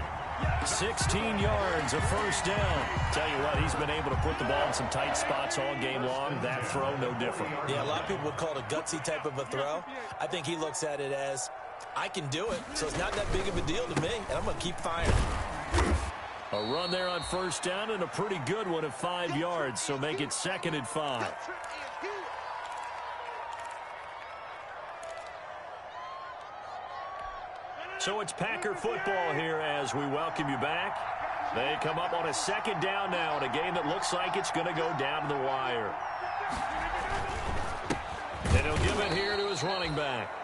16 yards, a first down. Tell you what, he's been able to put the ball in some tight spots all game long. That throw, no different. Yeah, a lot of people would call it a gutsy type of a throw. I think he looks at it as, I can do it, so it's not that big of a deal to me, and I'm going to keep firing. A run there on first down and a pretty good one at 5 yards, so make it 2nd and 5. So it's Packer football here as we welcome you back. They come up on a 2nd down now in a game that looks like it's going to go down to the wire. And he'll give it here to his running back.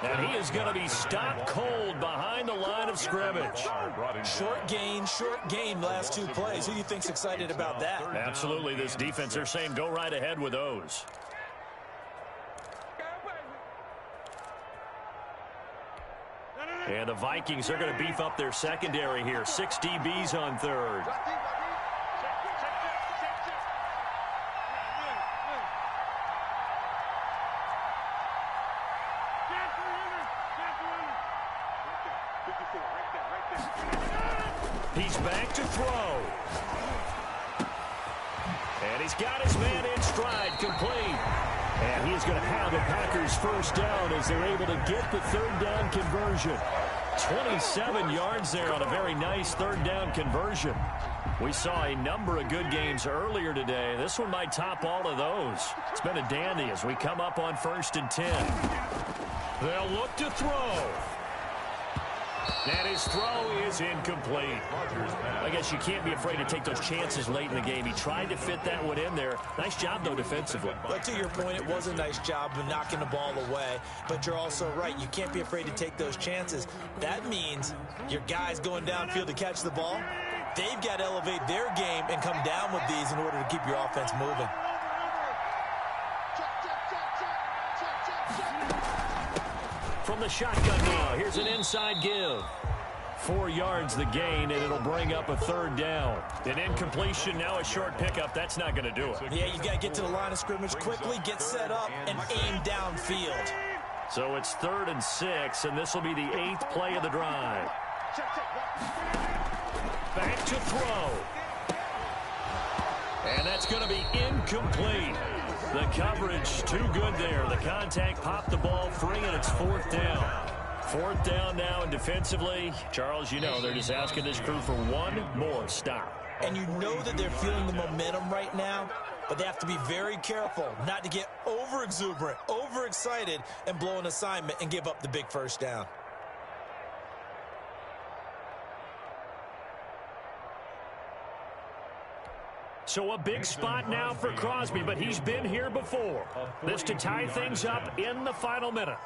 And he is going to be stopped cold behind the line of scrimmage. Short gain last 2 plays. Who do you think's excited about that? Absolutely. This defense, they're saying go right ahead with those. And the Vikings are going to beef up their secondary here. 6 DBs on 3rd. He's back to throw. And he's got his man in stride, complete. And he is going to have the Packers first down as they're able to get the 3rd down conversion. 27 yards there on a very nice 3rd down conversion. We saw a number of good games earlier today. This one might top all of those. It's been a dandy as we come up on 1st and 10. They'll look to throw. And his throw is incomplete. I guess you can't be afraid to take those chances late in the game. He tried to fit that one in there. Nice job, though, defensively. But to your point, it was a nice job of knocking the ball away. But you're also right. You can't be afraid to take those chances. That means your guys going downfield to catch the ball, they've got to elevate their game and come down with these in order to keep your offense moving. From the shotgun now, here's an inside give. 4 yards the gain, and it'll bring up a 3rd down. An incompletion, now a short pickup. That's not going to do it. Yeah, you've got to get to the line of scrimmage quickly, get set up, and aim downfield. So it's 3rd and 6, and this will be the 8th play of the drive. Back to throw. And that's going to be incomplete. The coverage too good there. The contact popped the ball free, and it's 4th down. 4th down now, and defensively, Charles, you know, they're just asking this crew for one more stop. And you know that they're feeling the momentum right now, but they have to be very careful not to get over-exuberant, over-excited, and blow an assignment and give up the big first down. So a big spot now for Crosby, but he's been here before. This to tie things up in the final minute.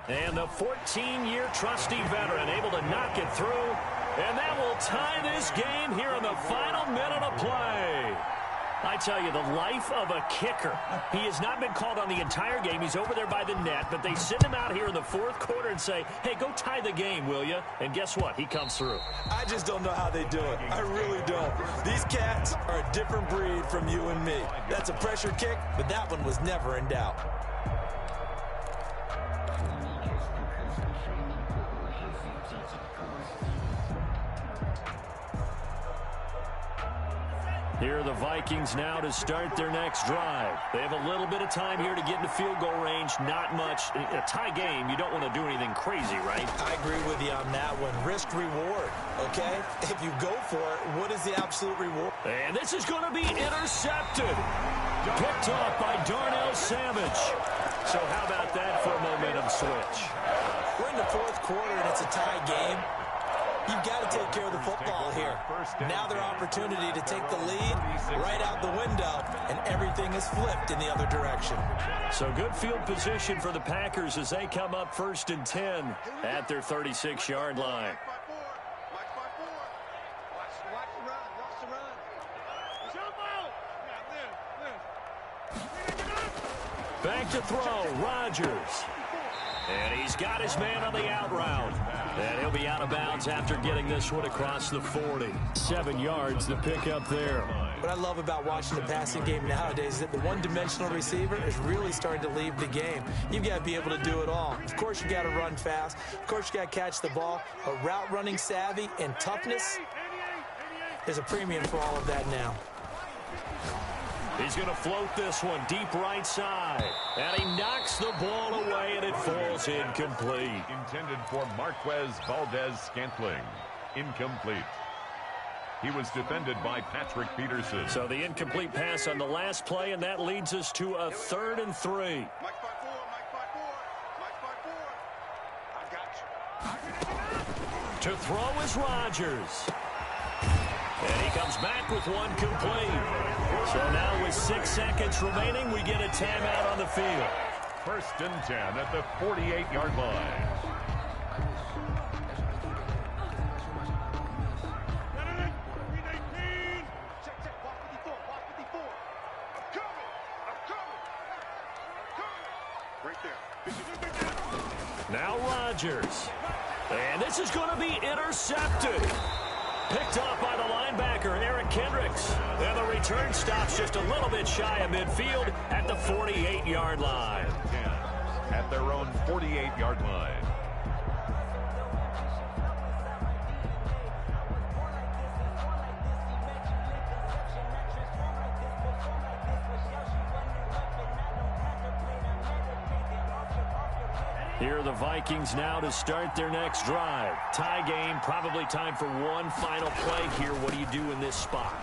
And the 14-year trusty veteran able to knock it through. And that will tie this game here in the final minute of play. I tell you, the life of a kicker. He has not been called on the entire game. He's over there by the net, but they send him out here in the 4th quarter and say, hey, go tie the game, will you? And guess what? He comes through. I just don't know how they do it. I really don't. These cats are a different breed from you and me. That's a pressure kick, but that one was never in doubt. Here are the Vikings now to start their next drive. They have a little bit of time here to get into field goal range. Not much. In a tie game, you don't want to do anything crazy, right? I agree with you on that one. Risk reward, okay? If you go for it, what is the absolute reward? And this is going to be intercepted. Picked off by Darnell Savage. So how about that for a momentum switch? We're in the fourth quarter, and it's a tie game. You've got to take care of the football here. Now their opportunity to take the lead right out the window, and everything is flipped in the other direction. So good field position for the Packers as they come up 1st and 10 at their 36-yard line. Back to throw, Rodgers. And he's got his man on the out route. And he'll be out of bounds after getting this one across the 40. 7 yards, the pickup there. What I love about watching the passing game nowadays is that the one-dimensional receiver is really starting to leave the game. You've got to be able to do it all. Of course, you got to run fast. Of course, you got to catch the ball. But route running savvy and toughness is a premium for all of that now. He's going to float this one deep right side. And he knocks the ball away, and it falls incomplete. Intended for Marquez Valdez-Scantling. Incomplete. He was defended by Patrick Peterson. So the incomplete pass on the last play, and that leads us to a 3rd and 3. To throw is Rodgers. And he comes back with one complete. So now with 6 seconds remaining, we get a timeout on the field. 1st and 10 at the 48-yard line. Now Rodgers. And this is going to be intercepted. Picked off by the linebacker, Eric Kendricks. And the return stops just a little bit shy of midfield at the 48-yard line. At their own 48-yard line. Here are the Vikings now to start their next drive. Tie game, probably time for one final play here. What do you do in this spot?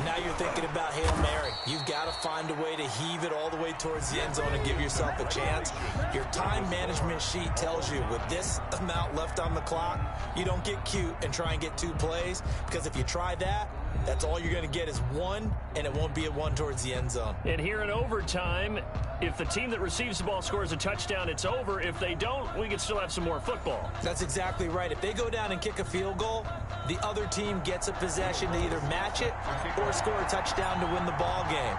Now you're thinking about Hail Mary. You've got to find a way to heave it all the way towards the end zone and give yourself a chance. Your time management sheet tells you with this amount left on the clock, you don't get cute and try and get 2 plays, because if you try that, that's all you're going to get is 1, and it won't be a 1 towards the end zone. And here in overtime, if the team that receives the ball scores a touchdown, it's over. If they don't, we can still have some more football. That's exactly right. If they go down and kick a field goal, the other team gets a possession to either match it or score a touchdown to win the ball game.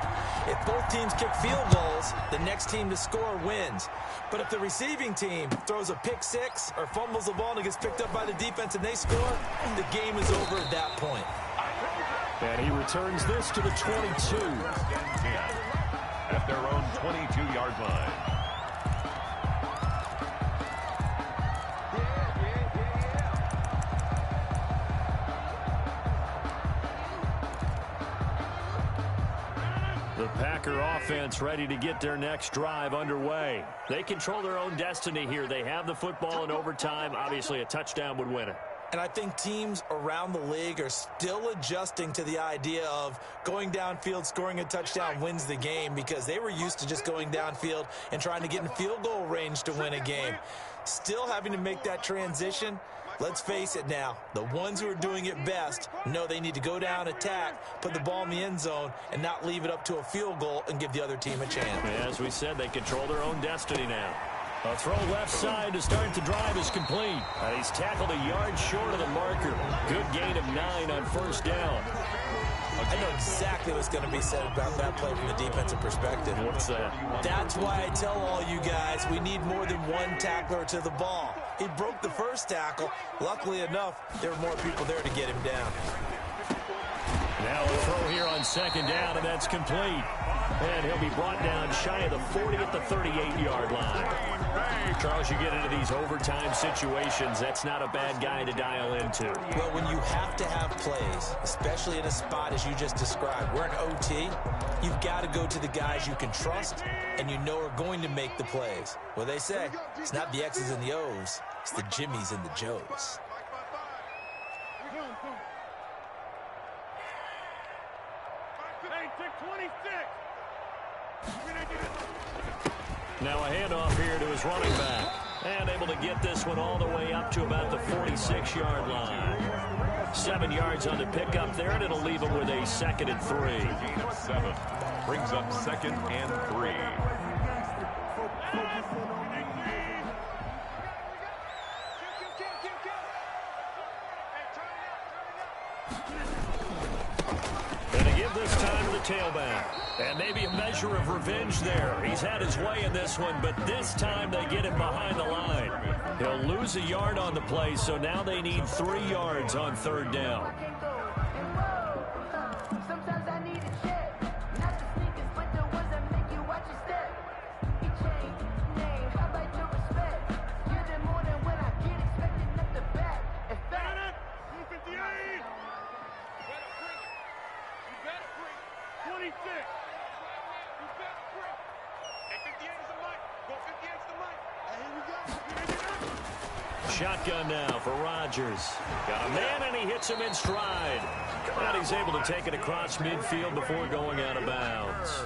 If both teams kick field goals, the next team to score wins. But if the receiving team throws a pick 6 or fumbles the ball and it gets picked up by the defense and they score, the game is over at that point. And he returns this to the 22. At their own 22-yard line. The Packer offense ready to get their next drive underway. They control their own destiny here. They have the football in overtime. Obviously, a touchdown would win it. And I think teams around the league are still adjusting to the idea of going downfield, scoring a touchdown wins the game, because they were used to just going downfield and trying to get in field goal range to win a game. Still having to make that transition. Let's face it now, the ones who are doing it best know they need to go down, attack, put the ball in the end zone, and not leave it up to a field goal and give the other team a chance. As we said, they control their own destiny now. A throw left side to start the drive is complete. And he's tackled a yard short of the marker. Good gain of 9 on 1st down. I know exactly what's going to be said about that play from the defensive perspective. What's that? That's why I tell all you guys we need more than one tackler to the ball. He broke the first tackle. Luckily enough, there were more people there to get him down. Now a throw here on second down, and that's complete. And he'll be brought down shy of the 40 at the 38-yard line. Charles, you get into these overtime situations, that's not a bad guy to dial into. Well, when you have to have plays, especially in a spot as you just described, we're in OT, you've got to go to the guys you can trust and you know are going to make the plays. Well, they say it's not the X's and the O's, it's the Jimmies and the Joes. Now a handoff here to his running back. And able to get this one all the way up to about the 46-yard line. 7 yards on the pickup there, and it'll leave him with a 2nd and 3. Gain of 7. Brings up 2nd and 3. This time to the tailback. And maybe a measure of revenge there. He's had his way in this one, but this time they get him behind the line. He'll lose a yard on the play, so now they need 3 yards on 3rd down. Shotgun now for Rodgers. Got a man, and he hits him in stride. And he's able to take it across midfield before going out of bounds.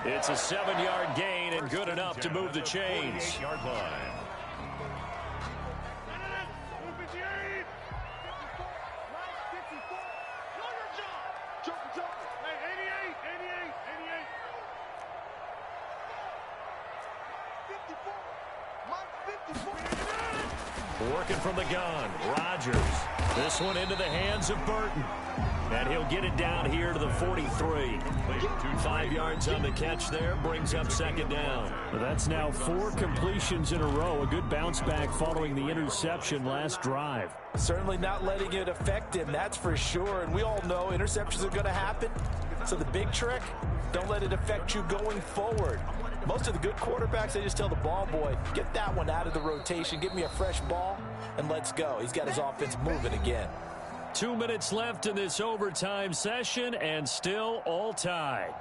It's a 7-yard gain and good enough to move the chains. 48-yard line. Working from the gun, Rodgers. This one into the hands of Burton. And he'll get it down here to the 43. 5 yards on the catch there, brings up 2nd down. Well, that's now 4 completions in a row. A good bounce back following the interception last drive. Certainly not letting it affect him, that's for sure. And we all know interceptions are going to happen. So the big trick, don't let it affect you going forward. Most of the good quarterbacks, they just tell the ball boy, get that one out of the rotation, give me a fresh ball, and let's go. He's got his offense moving again. 2 minutes left in this overtime session, and still all tied.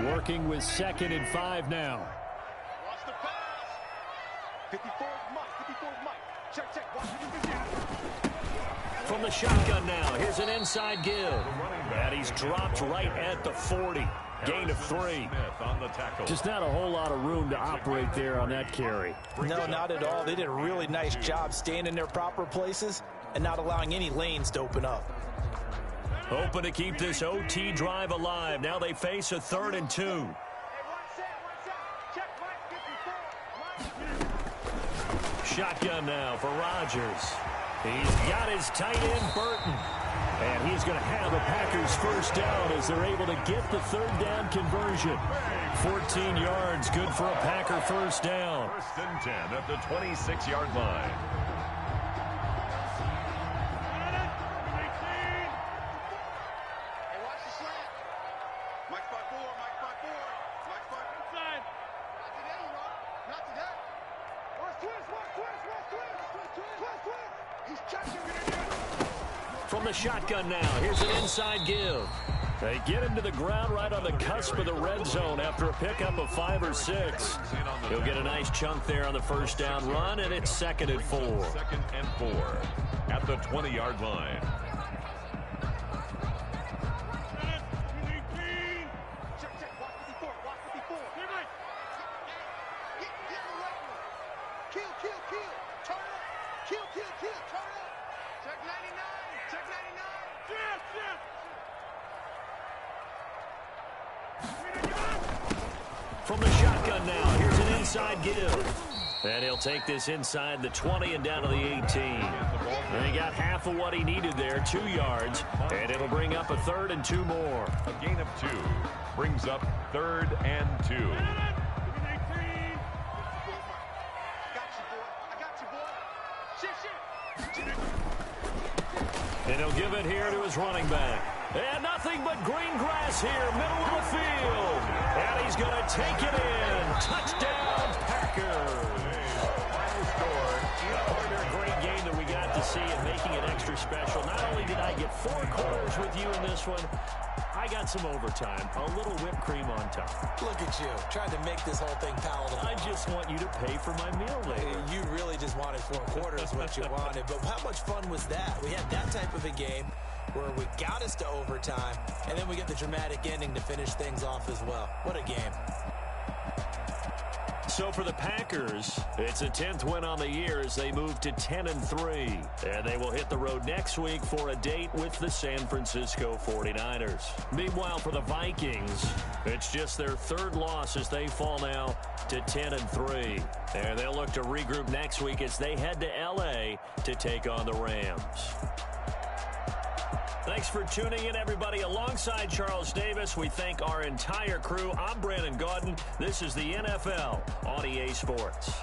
Working with 2nd and 5 now. Watch the pass. 54 is Mike. 54 is Mike. Check, check. Watch From the shotgun now, here's an inside give. And he's dropped right at the 40. Gain of 3. Just not a whole lot of room to operate there on that carry. No, not at all. They did a really nice job staying in their proper places and not allowing any lanes to open up. Hoping to keep this OT drive alive. Now they face a 3rd and 2. Shotgun now for Rodgers. He's got his tight end, Burton. And he's going to have a Packers first down as they're able to get the 3rd down conversion. 14 yards, good for a Packer first down. 1st and 10 at the 26-yard line. From the shotgun now, here's an inside give. They get him to the ground right on the cusp of the red zone after a pickup of 5 or 6. He'll get a nice chunk there on the first down run, and it's 2nd and 4. 2nd and 4 at the 20-yard line. From the shotgun now, here's an inside give. And he'll take this inside the 20 and down to the 18. And he got half of what he needed there, 2 yards. And it'll bring up a 3rd and 2 more. A gain of 2 brings up 3rd and 2. And he'll give it here to his running back. And nothing but green grass here, middle of the field. And he's going to take it in. Touchdown, Packers. Final score. Another great game that we got to see and making it extra special. Not only did I get 4 quarters with you in this one, I got some overtime, a little whipped cream on top. Look at you, trying to make this whole thing palatable. I just want you to pay for my meal later. You really just wanted 4 quarters, what you wanted. But how much fun was that? We had that type of a game where we got us to overtime, and then we get the dramatic ending to finish things off as well. What a game. So for the Packers, it's a 10th win on the year as they move to 10-3. And they will hit the road next week for a date with the San Francisco 49ers. Meanwhile, for the Vikings, it's just their 3rd loss as they fall now to 10-3. And they'll look to regroup next week as they head to L.A. to take on the Rams. Thanks for tuning in, everybody. Alongside Charles Davis, we thank our entire crew. I'm Brandon Gaudin. This is the NFL on EA Sports.